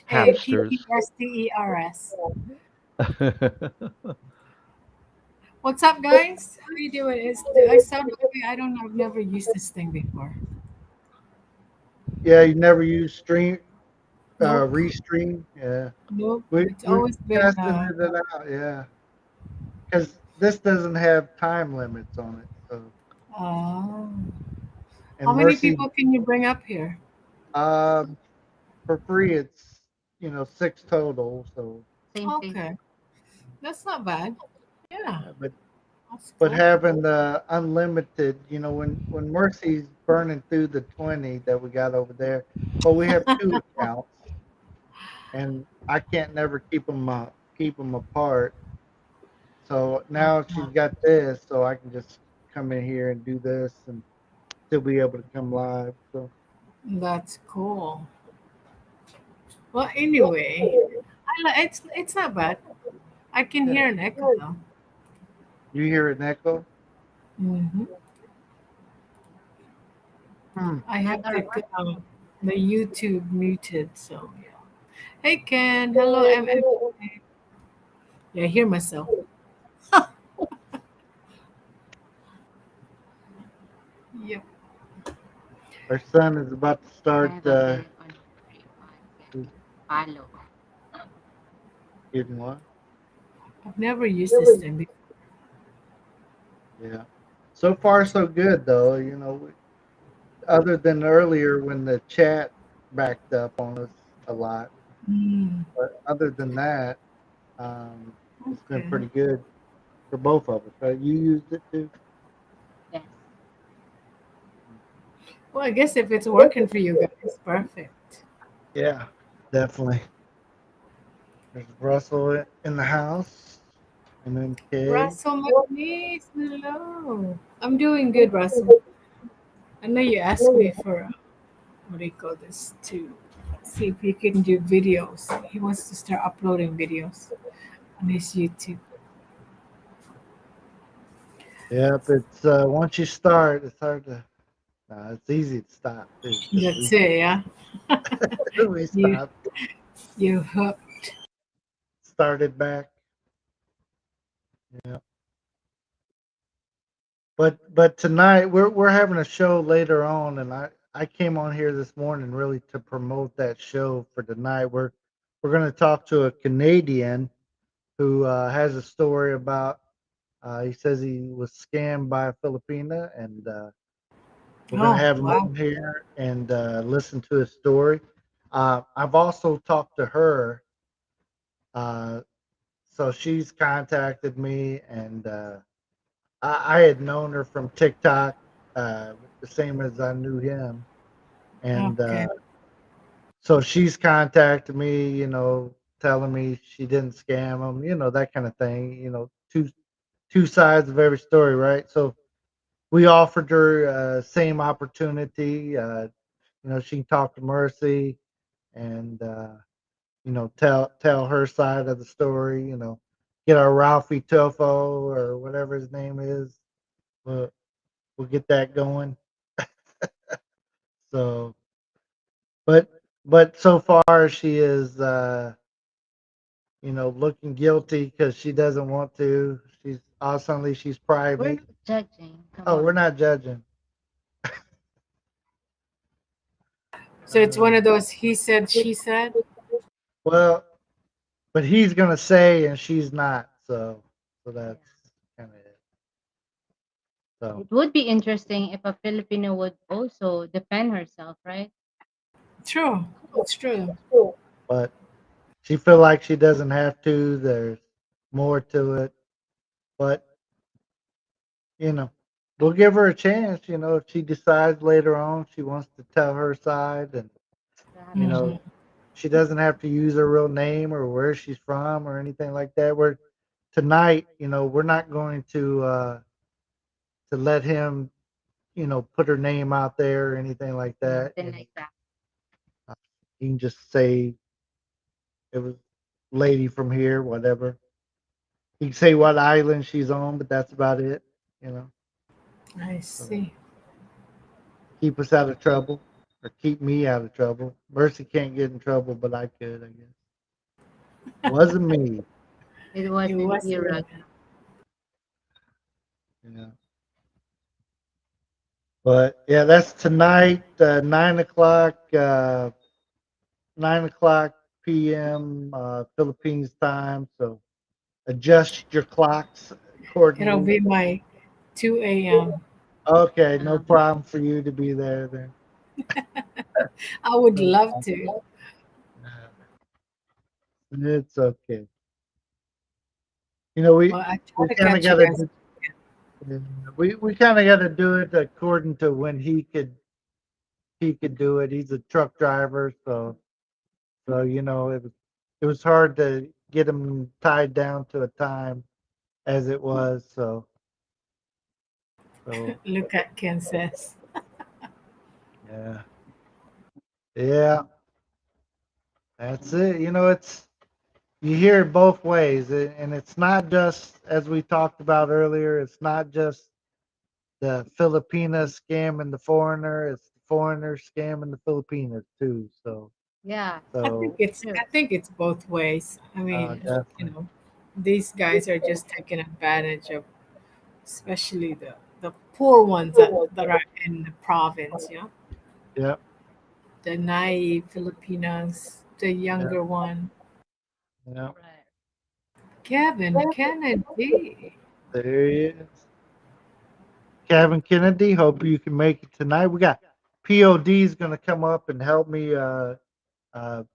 Hamsters. Hapsters. What's up, guys? How you doing? Do I sound okay? I don't know. I've never used this thing before. Yeah, you never use Nope. restream. Yeah, Nope. It's we always been. tested it out. Yeah, because this doesn't have time limits on it. So, Uh, and how many Mercy, people can you bring up here? um, for free, it's 6 total. So Same thing. Okay, that's not bad. Yeah, but that's but cool. having the unlimited, when Mercy's burning through the 20 that we got over there, but we have two accounts, and I can't never keep them apart. So now she's got this, so I can just come in here and do this and still be able to come live. So That's cool. Well, anyway, it's not bad. I can yeah, hear an echo though. you hear an echo? Hmm. Hmm. I have All the right. the YouTube muted, so yeah. Hey Ken, hello MM. Yeah, I hear myself. Yep. Our son is about to I start have a feeling on February 1 getting follow. getting one. I've never used this thing before. Yeah. So far, so good though. Other than earlier when the chat backed up on us a lot, Mm, but other than that, it's been okay. pretty good for both of us. Right? You used it too. Yes. Well, I guess if it's working for you guys, perfect. Yeah, definitely. There's Russell in the house, and then Kay. Russell McNeese, hello. I'm doing good, Russell. I know you asked me for what do you call this to see if he can do videos. He wants to start uploading videos on his YouTube. Yep, it's once you start, it's hard to. It's easy to stop too because That's it, yeah. we You stopped, you hooked. started back. Yeah, but tonight we're having a show later on, and I came on here this morning really to promote that show for tonight. We're going to talk to a Canadian who has a story about. He says he was scammed by a Filipina, and we're going to Oh have him wow. on here and listen to his story. I've also talked to her, uh, so she's contacted me, and I had known her from TikTok, the same as I knew him, and Okay. so she's contacted me, telling me she didn't scam him, that kind of thing. Two sides of every story, right? So we offered her same opportunity. She can talk to Mercy and tell her side of the story. Get our Ralphie Tofo or whatever his name is. We'll, we'll get that going. So, but so far she is looking guilty because she doesn't want to. She's We're private. not judging. Come Oh, we're on. not judging. So it's one Uh, of those he said, she said. well, but he's gonna say and she's not. So Yeah. that's kind of it. So, It would be interesting if a Filipino would also defend herself, right? True. It's true. but she feel like she doesn't have to. There's more to it, but you know, we'll give her a chance. If she decides later on she wants to tell her side, and you Exactly. know, Hmm. she doesn't have to use her real name or where she's from or anything like that. We're tonight, we're not going to let him, put her name out there or anything like that. Nothing like that. Uh, he can just say it was lady from here, whatever. He can say what island she's on, but that's about it. You know, I so see. keep us out of trouble or keep me out of trouble. Mercy can't get in trouble, but I could, I guess. Wasn't me. It It wasn't was you, Russ. Yeah. But yeah, that's tonight, 9 o'clock, 9 o'clock p.m. Philippines time. So adjust your clocks It'll accordingly. be my 2 a.m. Okay, no Um, problem for you to be there then. I would No love problem. to. Yeah, it's okay. You know, Well, I try we to kind of catch you got to guys. we kind of got to do it according to when he could do it. He's a truck driver, so you know it was hard to get him tied down to a time as it was. So Look at Kansas. yeah, yeah, that's it. You know, you hear it both ways, and it's not just as we talked about earlier. It's not just the Filipina scamming the foreigner. It's the foreigner scamming the Filipinas too. So Yeah, so true. I think it's both ways. I mean, definitely. these guys are just taking advantage of, especially the poor ones that are in the province. Yeah, The naive Filipinos, the yeah, younger one. yeah. Right. Kevin Kennedy. There he is. Kevin Kennedy. Hope you can make it tonight. We got POD is going to come up and help me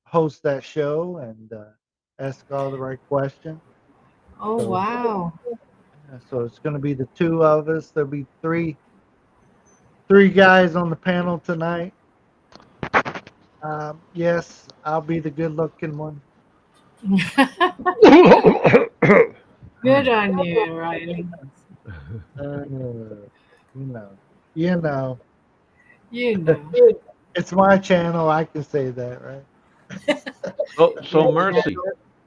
host that show and ask all the right questions. Oh So, wow. so it's going to be the two of us. There'll be three guys on the panel tonight. Yes, I'll be the good-looking one. Good on you, Riley. You know, you know, You know. it's my channel. I can say that, right? So Let Mercy,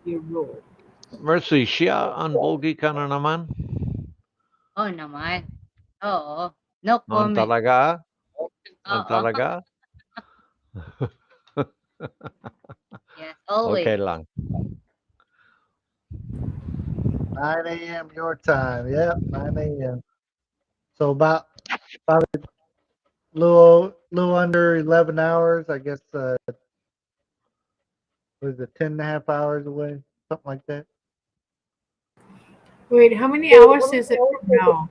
you roll. Mercy, siya ang pogi ka na naman? Oh naman. Oo. No Noon comment. talaga? Noon Oo. talaga? Yes, Okay always. lang. 9 a.m. your time. Yep, 9 a.m. So about a little under 11 hours. I guess was it 10 and a half hours away, something like that. Wait, how many hours is it from now?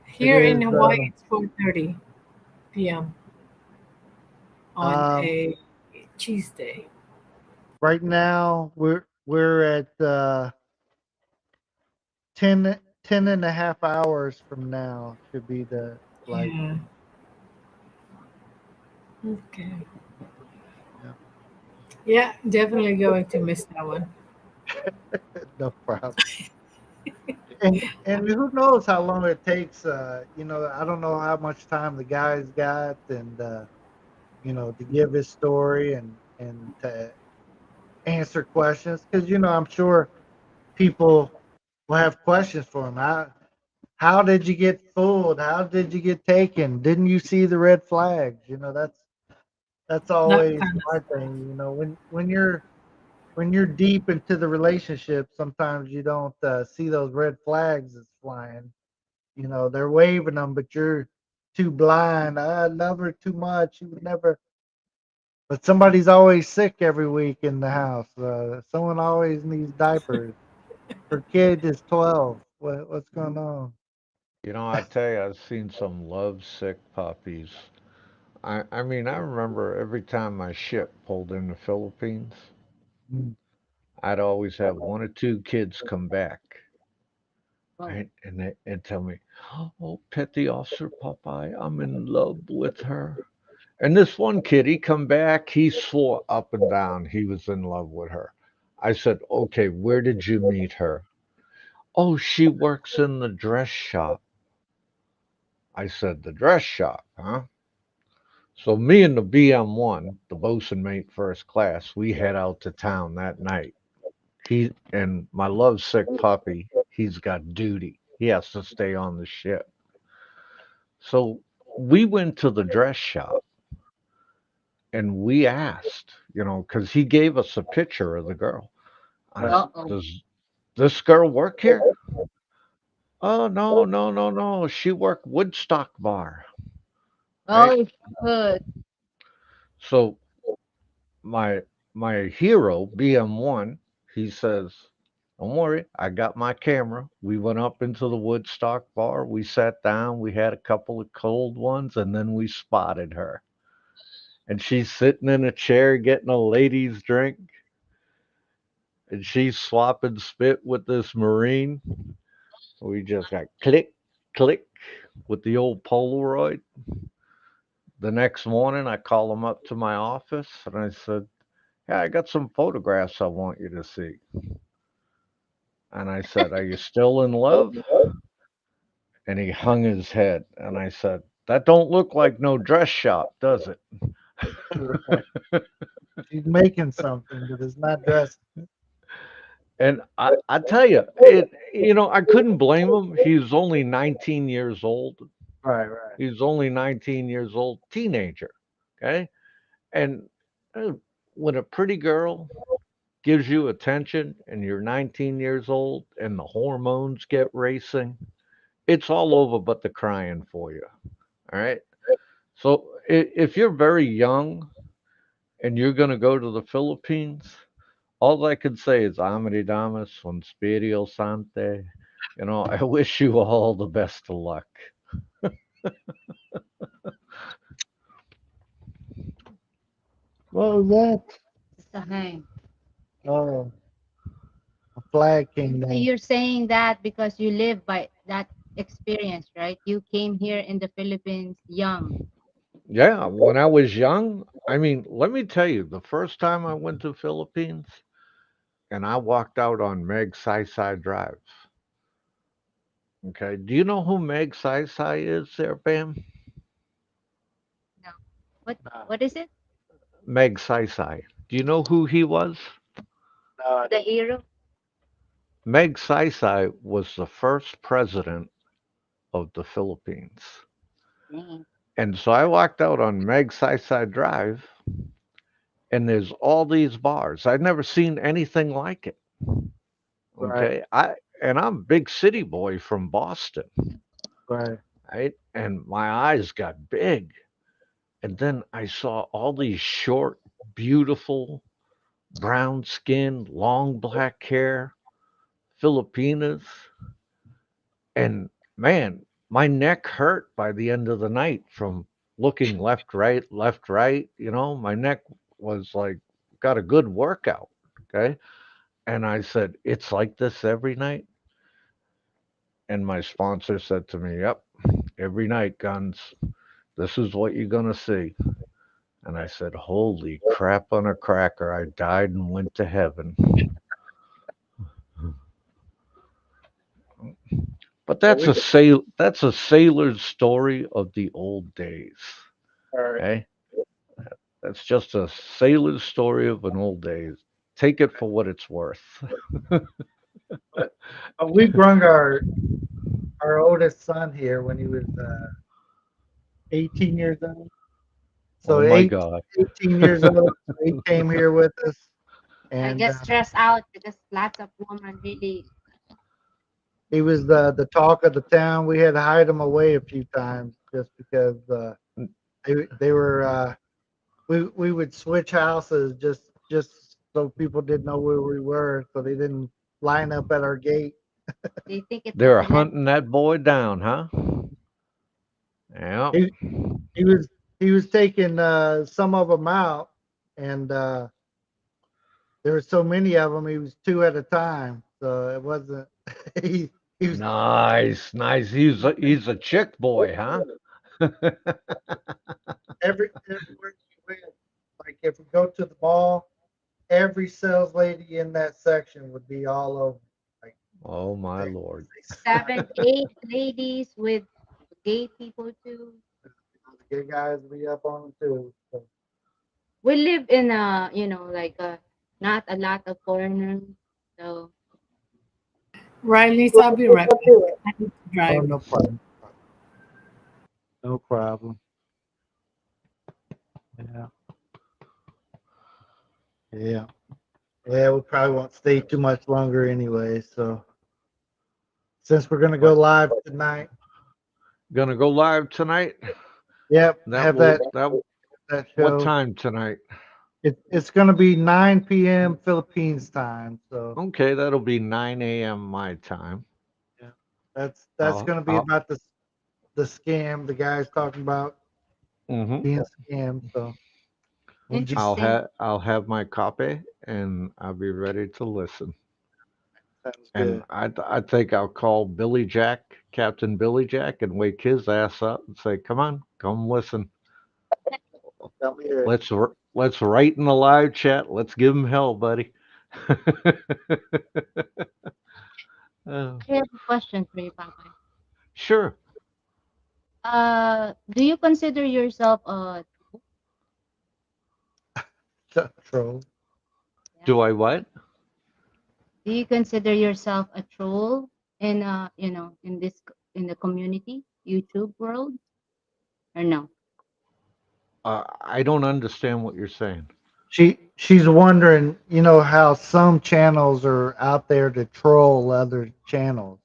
It Here in is Hawaii, it's 4:30 p.m. on um a Tuesday. right now we're at 10 and a half hours from now should be the flight. Yeah. Okay. Yeah, Yeah, definitely going to miss that one. no problem. And who knows how long it takes? I don't know how much time the guy's got, and to give his story and to answer questions, because I'm sure people will have questions for him. How did you get fooled? How did you get taken? Didn't you see the red flags? That's That always kind of my stuff. thing. When you're deep into the relationship, sometimes you don't see those red flags that's flying. They're waving them, but you're too blind. I love her too much. She would never. But somebody's always sick every week in the house. Someone always needs diapers. Her kid is 12. What's going on? I tell you, I've seen some love-sick puppies. I mean, I remember every time my ship pulled in the Philippines, Mm. I'd always have one or two kids come back, Oh, right? And tell me, "Oh, Petty Officer Popeye, I'm in love with her." And this one kid, he come back, he swore up and down he was in love with her. I said, "Okay, where did you meet her?" "Oh, she works in the dress shop." I said, "The dress shop, huh?" So me and the BM1, the bosun mate first class, we head out to town that night. He and my lovesick puppy, he's got duty. He has to stay on the ship. So we went to the dress shop and we asked, because he gave us a picture of the girl. I Right. said, uh-oh. "Does this girl work here?" "Oh, no, no, no, no. She worked Woodstock bar, right?" Oh, good. So my my hero, BM1, he says, "Don't worry, I got my camera." We went up into the Woodstock bar. We sat down. We had a couple of cold ones, and then we spotted her. And she's sitting in a chair getting a ladies' drink. and she's swapping spit with this Marine. We just got click, click with the old Polaroid. The next morning, I call him up to my office and I said, "Yeah, I got some photographs I want you to see." And I said, "Are you still in love?" And he hung his head. And I said, "That don't look like no dress shop, does it?" Right. She's making something, but it's not dressed. And I tell you, I couldn't blame him. He was only 19 years old. Right, right. He was only 19 years old, teenager. Okay. And uh, when a pretty girl gives you attention and you're 19 years old and the hormones get racing, it's all over but the crying for you. All right. So if you're very young and you're going to go to the Philippines, all I can say is Amity Damas, von Spirio Sante. I wish you all the best of luck. What was that? It's a hang. Oh, a flag came down. You're saying that because you live by that experience, right? You came here in the Philippines young. Yeah, when I was young, I mean, let me tell you, the first time I went to Philippines and I walked out on Meg Sai Sai Drive. Okay, do you know who Meg Sai Sai is there, Bam? No. What No, what is it? Meg Sai Sai. Do you know who he was? no, The hero? Meg Sai Sai was the first president of the Philippines. Dang. And so I walked out on Meg Sai Sai Drive, and there's all these bars. I'd never seen anything like it. right, Okay, I'm a big city boy from Boston, right. right? And my eyes got big, and then I saw all these short, beautiful, brown skin, long black hair Filipinas, and man, my neck hurt by the end of the night from looking left, right, left, right. My neck was like got a good workout. Okay. And I said, "It's like this every night." And my sponsor said to me, "Yep, every night, Guns. This is what you're going to see." And I said, "Holy crap on a cracker. I died and went to heaven." But Well, we that's a sailor's story of the old days. are. Okay? That's just a sailor's story of an old days. Take it for what it's worth. We brung our oldest son here when he was 18 years old. So Oh my God. 18 years old, so he came here with us, I and get stressed out because lots of women really. he was the talk of the town. We had to hide him away a few times just because they were we would switch houses just so people didn't know where we were, so they didn't line up at our gate. They think it's a They're celebrity. hunting that boy down, huh? Yeah. He he was he was taking some of them out, and there were so many of them. He was two at a time, so it wasn't. he he was Nice, nice. He's a chick boy, huh? everywhere we went. Like if we go to the mall, every sales lady in that section would be all over. Like Oh my they, Lord. Seven, eight ladies with gay people too. the gay guys would be up on them too. So, We live in like not a lot of foreigners. So Riley's, I'll be right back. I need to oh, drive. no problem. No problem. Yeah, yeah, yeah. We probably won't stay too much longer anyway. So since we're gonna go What? live tonight, Gonna go live tonight? yep, That have will that that that what show. time tonight? It's gonna be 9 p.m. Philippines time. So Okay, that'll be 9 a.m. my time. yeah, that's I'll, gonna be I'll, about the scam the guys talking about hmm being scammed. So Would you Interesting. I'll have my copy and I'll be ready to listen. sounds And good. I think I'll call Billy Jack, Captain Billy Jack, and wake his ass up and say, "Come on, come listen. Tell me here. Let's write in the live chat. Let's give him hell, buddy." Uh, I have a question for you, Papa. sure. Do you consider yourself a Troll. yeah? Do I what? Do you consider yourself a troll in in in the community YouTube world or no? I don't understand what you're saying. She's wondering, how some channels are out there to troll other channels.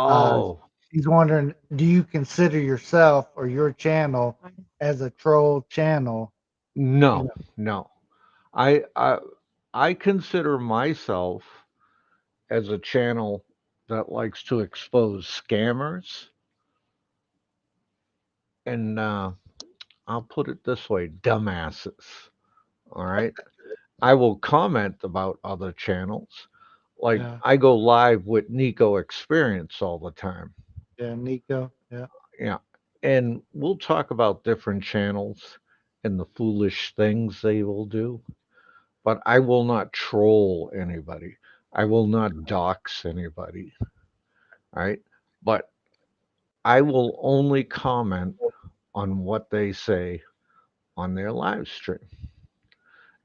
Uh, Oh, she's wondering, do you consider yourself or your channel as a troll channel? You no, know, no. I I I consider myself as a channel that likes to expose scammers and I'll put it this way, dumbasses. All right. I will comment about other channels. Like yeah, I go live with Nico Experience all the time. yeah, Nico, yeah, Yeah. And we'll talk about different channels and the foolish things they will do, but I will not troll anybody. I will not dox anybody. All right. But I will only comment on what they say on their live stream.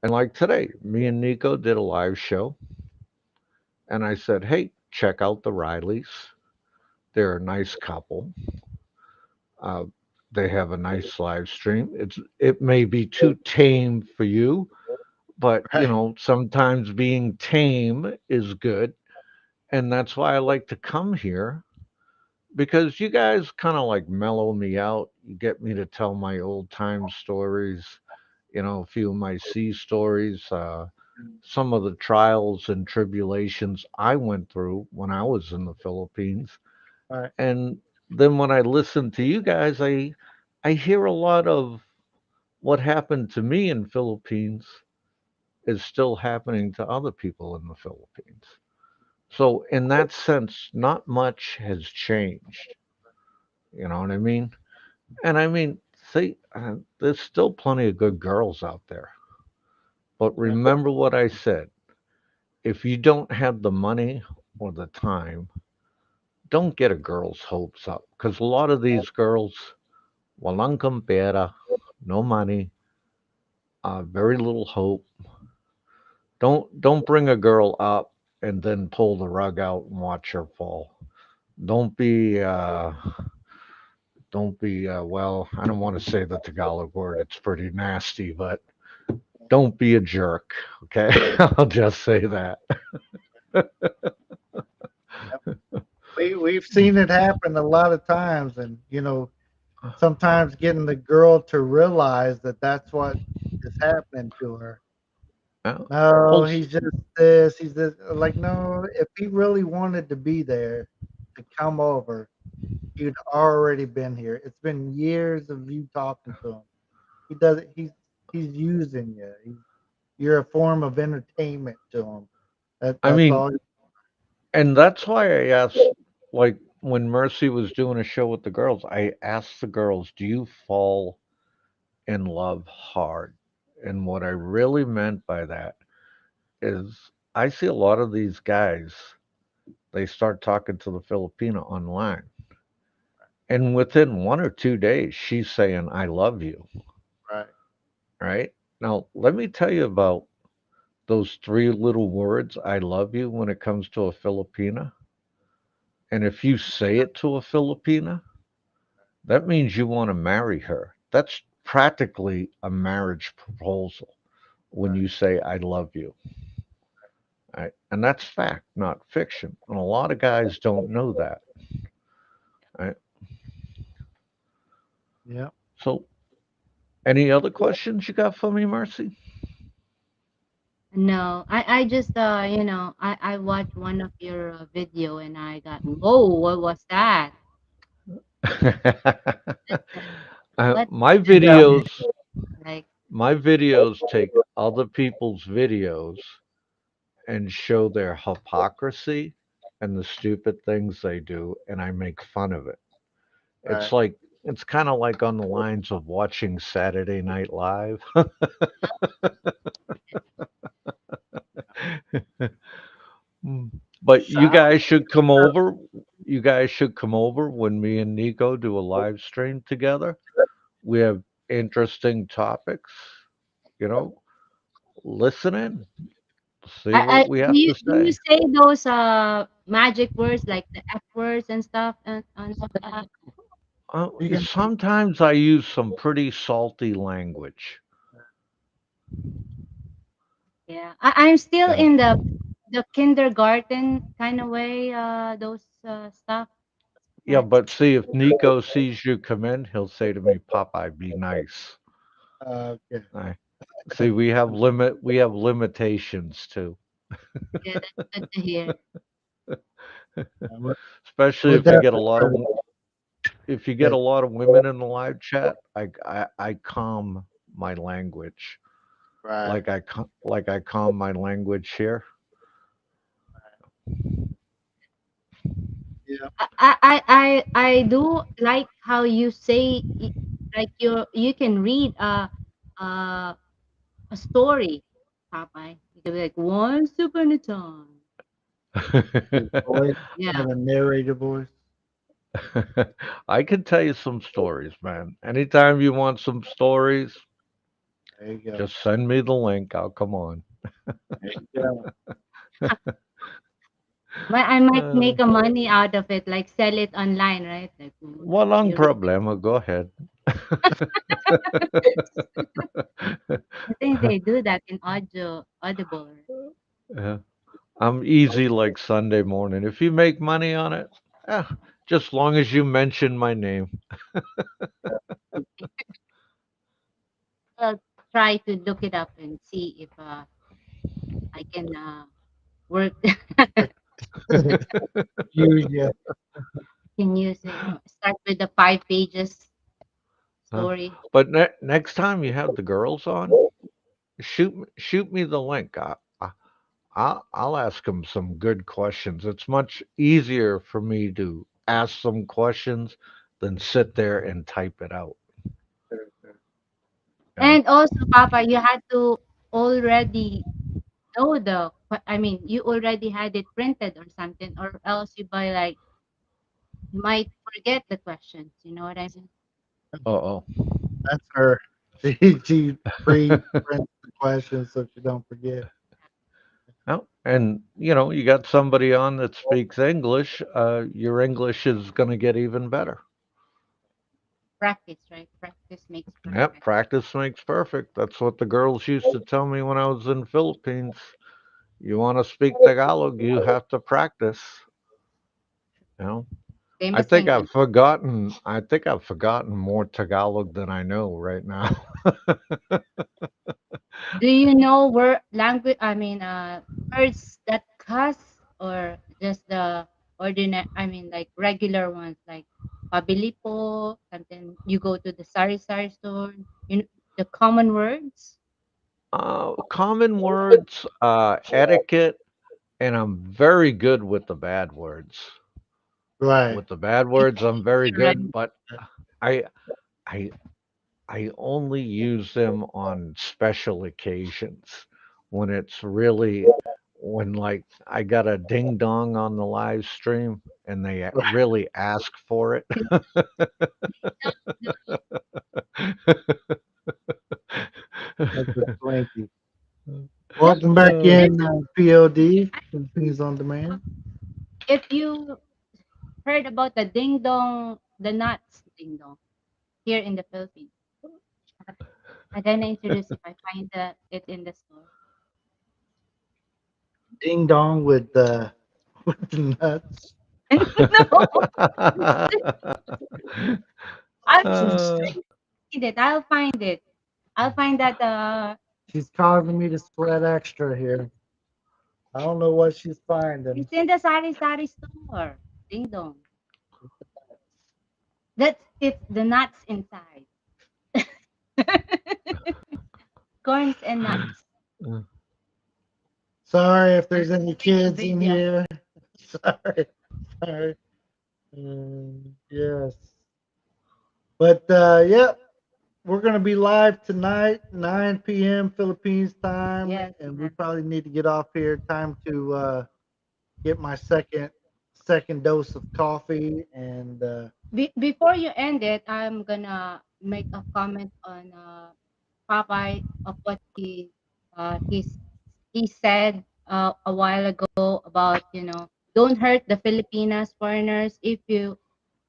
And like today, me and Nico did a live show, and I said, "Hey, check out the Rileys. They're a nice couple. Uh, they have a nice live stream. It may be too tame for you, but right, sometimes being tame is good, and that's why I like to come here because you guys kind of like mellow me out. You get me to tell my old time stories, a few of my sea stories, some of the trials and tribulations I went through when I was in the Philippines. right, And then when I listen to you guys, I hear a lot of what happened to me in Philippines is still happening to other people in the Philippines. So in that sense, not much has changed. You know what I mean? And I mean, see, there's still plenty of good girls out there. But yeah, remember what I said. If you don't have the money or the time, don't get a girl's hopes up. Because a lot of these girls, walang kang pera, no money, very little hope. Don't bring a girl up and then pull the rug out and watch her fall. Don't be don't be well, I don't want to say the Tagalog word. It's pretty nasty, but don't be a jerk, okay? I'll just say that. yeah. We've seen it happen a lot of times, and sometimes getting the girl to realize that that's what is happening to her. Uh, No, well, he's just this. He's this. Like, no, if he really wanted to be there to come over, he'd already been here. It's been years of you talking to him. He doesn't. He's using you. You're a form of entertainment to him. I That's mean, all. and that's why I asked, like, when Mercy was doing a show with the girls, I asked the girls, do you fall in love hard? And what I really meant by that is I see a lot of these guys, they start talking to the Filipina online. And within 1 or 2 days, she's saying, I love you. Right. Right? Now, let me tell you about those three little words, I love you, when it comes to a Filipina. And if you say it to a Filipina, that means you want to marry her. That's practically a marriage proposal when Right. you say, I love you. Right? And that's fact, not fiction. And a lot of guys don't know that. Right? Yeah. So, any other questions you got for me, Mercy? No, I just I watched one of your video and I got whoa, what was that? That's, uh, what my You got videos, like? My videos take other people's videos and show their hypocrisy and the stupid things they do, and I make fun of it. Right. It's kind of like on the lines of watching Saturday Night Live. Mm. But you Sound. guys should come over. You guys should come over when me and Nico do a live stream together. We have interesting topics, you know. Listen in, see what we have to Do you say. say those magic words like the F words and stuff on You can. Sometimes I use some pretty salty language. yeah. I'm still Yeah. in the kindergarten kind of way, those stuff. Yeah, But but see, if Nico sees you come in, he'll say to me, Popeye, be nice. Okay. I see we have limitations too. yeah, that's good to hear. With Especially with if you that, get a lot of if you get yeah, a lot of women in the live chat, I calm my language. right. Like I calm my language here. Yeah. I do like how you say like you can read uh a story, Popeye. You can be like once upon a time. Your voice, Yeah. have a narrator voice. I can tell you some stories, man. Anytime you want some stories, There you go. just send me the link. I'll come on. There you go. But I might Uh, make a money out of it, like sell it online, right? Like walang you read. problema. Go ahead. I think they do that in Audible. Right? Yeah. I'm easy like Sunday morning. If you make money on it, eh, just long as you mention my name. I'll try to look it up and see if I can work Use yeah. can use it. Start with the 5 pages Huh? story. But next time you have the girls on, shoot me the link. I'll ask them some good questions. It's much easier for me to ask some questions than sit there and type it out. Sure, sure. You know? And also, Papa, you had to already know I mean, you already had it printed or something, or else you buy like you might forget the questions. You know what I mean? Uh oh. That's her. She pre-prints the questions so she don't forget. Oh, and you got somebody on that speaks English. Your English is going to get even better. Practice, right? Practice makes Yep, perfect. practice makes perfect. That's what the girls used to tell me when I was in Philippines. You want to speak Tagalog, you have to practice. You know, Same as English. I think I've forgotten more Tagalog than I know right now. Do you know word language? I mean, words that cuss or just the ordinary? I mean, like regular ones, like pabili po. Something you go to the sari store. You know the common words. Common words, etiquette, and I'm very good with the bad words. Right. With the bad words, I'm very Right. good, but I I I only use them on special occasions when it's really when like I got a ding dong on the live stream and they Right. really ask for it. That's a Twinkie. Welcome back This Uh, in, POD. Philippines on demand. if you heard about the ding dong, the nuts ding dong here in the Philippines. I'm gonna introduce if I find it in the store. Ding dong with the with the nuts. No, I'll She's uh, find it. I'll find it. I'll find that. she's causing me to sweat extra here. I don't know what she's finding. It's in the sari store. Ding dong. That's it's the nuts inside. popcorns and nuts. Uh, Sorry if I'm there's any filming a kids in video. here. Sorry. Sorry. Yes. But yeah, we're gonna be live tonight, 9 p.m. Philippines time, Yes, and we yes. probably need to get off here. Time to get my second dose of coffee, and Before you end it, I'm gonna make a comment on Popeye of what he said a while ago about don't hurt the Filipinas foreigners if you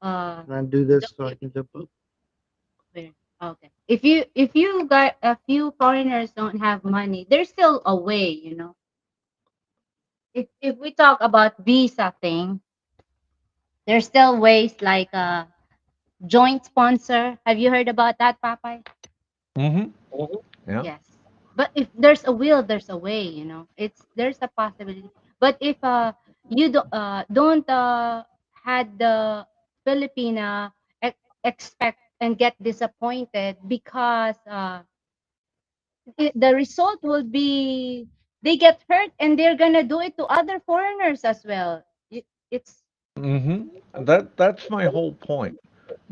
uh can I do this so I don't, can jump up? where- okay, if you got a few foreigners don't have money, there's still a way, if we talk about visa thing, there's still ways like joint sponsor. Have you heard about that, Popeye? mm-hmm. Yeah. Yes. But if there's a will, there's a way, there's a possibility. But if you don't had the Filipina expect and get disappointed because the result will be they get hurt and they're gonna do it to other foreigners as well. It's That's my whole point.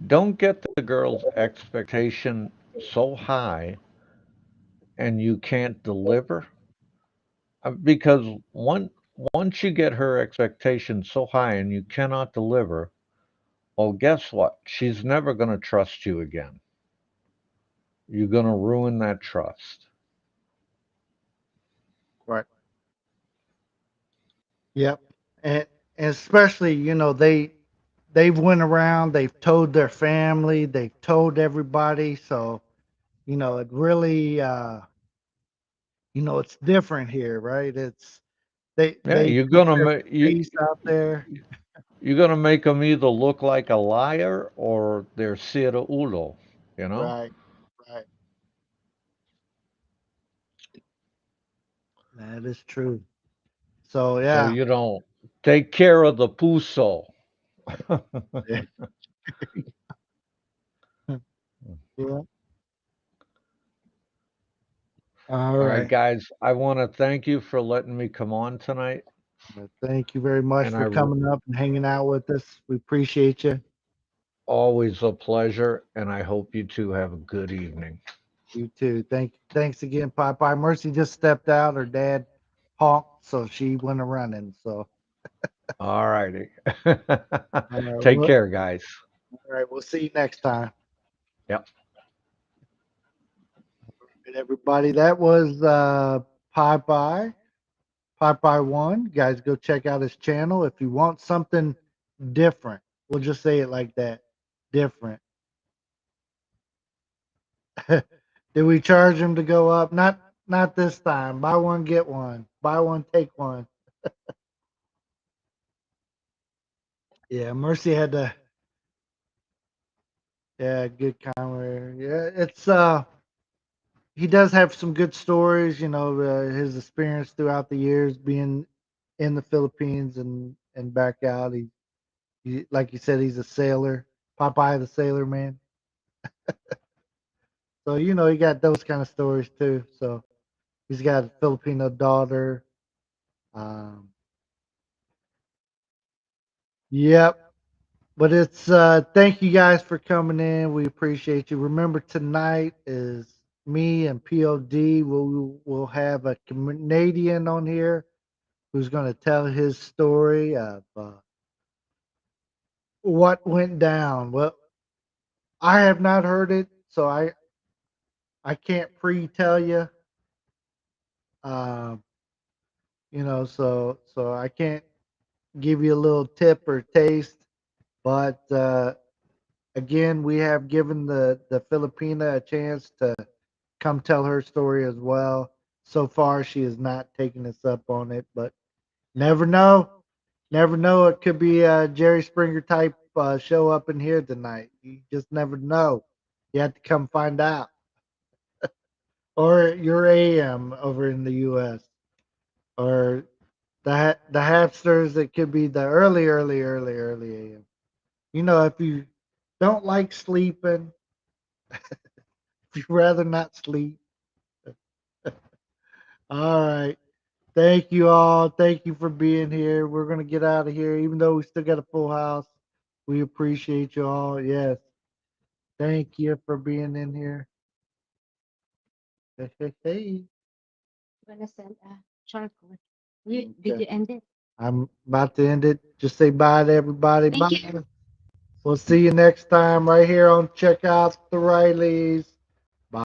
Don't get the girl's expectation so high and you can't deliver. Because once you get her expectation so high and you cannot deliver, well, guess what? She's never going to trust you again. You're going to ruin that trust. Right. Yep. And especially, they've went around, they've told their family, they've told everybody, so it really it's different here, right? It's Yeah, they keep their face out there. you're gonna make them either look like a liar or they're sira ulo, you know. Right, right. That is true. So So yeah. take care of the puso. Yeah. Yeah. All All right, right. guys, I want to thank you for letting me come on tonight, Well, thank you very much and for coming up and hanging out with us. We appreciate you. always a pleasure, and I hope you two have a good evening. You too. Thanks again, Popeye. Mercy just stepped out. Her dad honked, so she went a running. So All righty. all right, Take care, guys. we'll see you next time. Yep. And everybody, that was Popeye. Popeye One. You guys go check out his channel if you want something different. We'll just say it like that. Different. Did we charge him to go up? Not this time. Buy one, get one. Buy one, take one. Yeah, Mercy had to. Yeah, good comment. Yeah, it's he does have some good stories. His experience throughout the years being in the Philippines and back out. He like you said, he's a sailor. Popeye the Sailor Man. So he got those kind of stories too. So he's got a Filipino daughter. Um, yep. But it's thank you guys for coming in. We appreciate you. Remember tonight is me and POD. We'll have a Canadian on here who's going to tell his story of what went down. Well, I have not heard it, so I can't pre-tell you. Um, so I can't give you a little tip or taste. But again, we have given the Filipina a chance to come tell her story as well. So far, she has not taken us up on it, but never know. Never know. It could be a Jerry Springer type show up in here tonight. You just never know. You have to come find out. Or your AM over in the U.S. Or the Hapsters. It could be the early AM. If you don't like sleeping, if you rather not sleep, All right. Thank you all. Thank you for being here. We're gonna get out of here, even though we still got a full house. We appreciate you all. Yes. Thank you for being in here. Hey, hey, hey. I'm gonna send a charcoal. Did Okay. you end it? I'm about to end it. Just say bye to everybody. Thank Bye. you. We'll see you next time right here on Check Out the Rileys.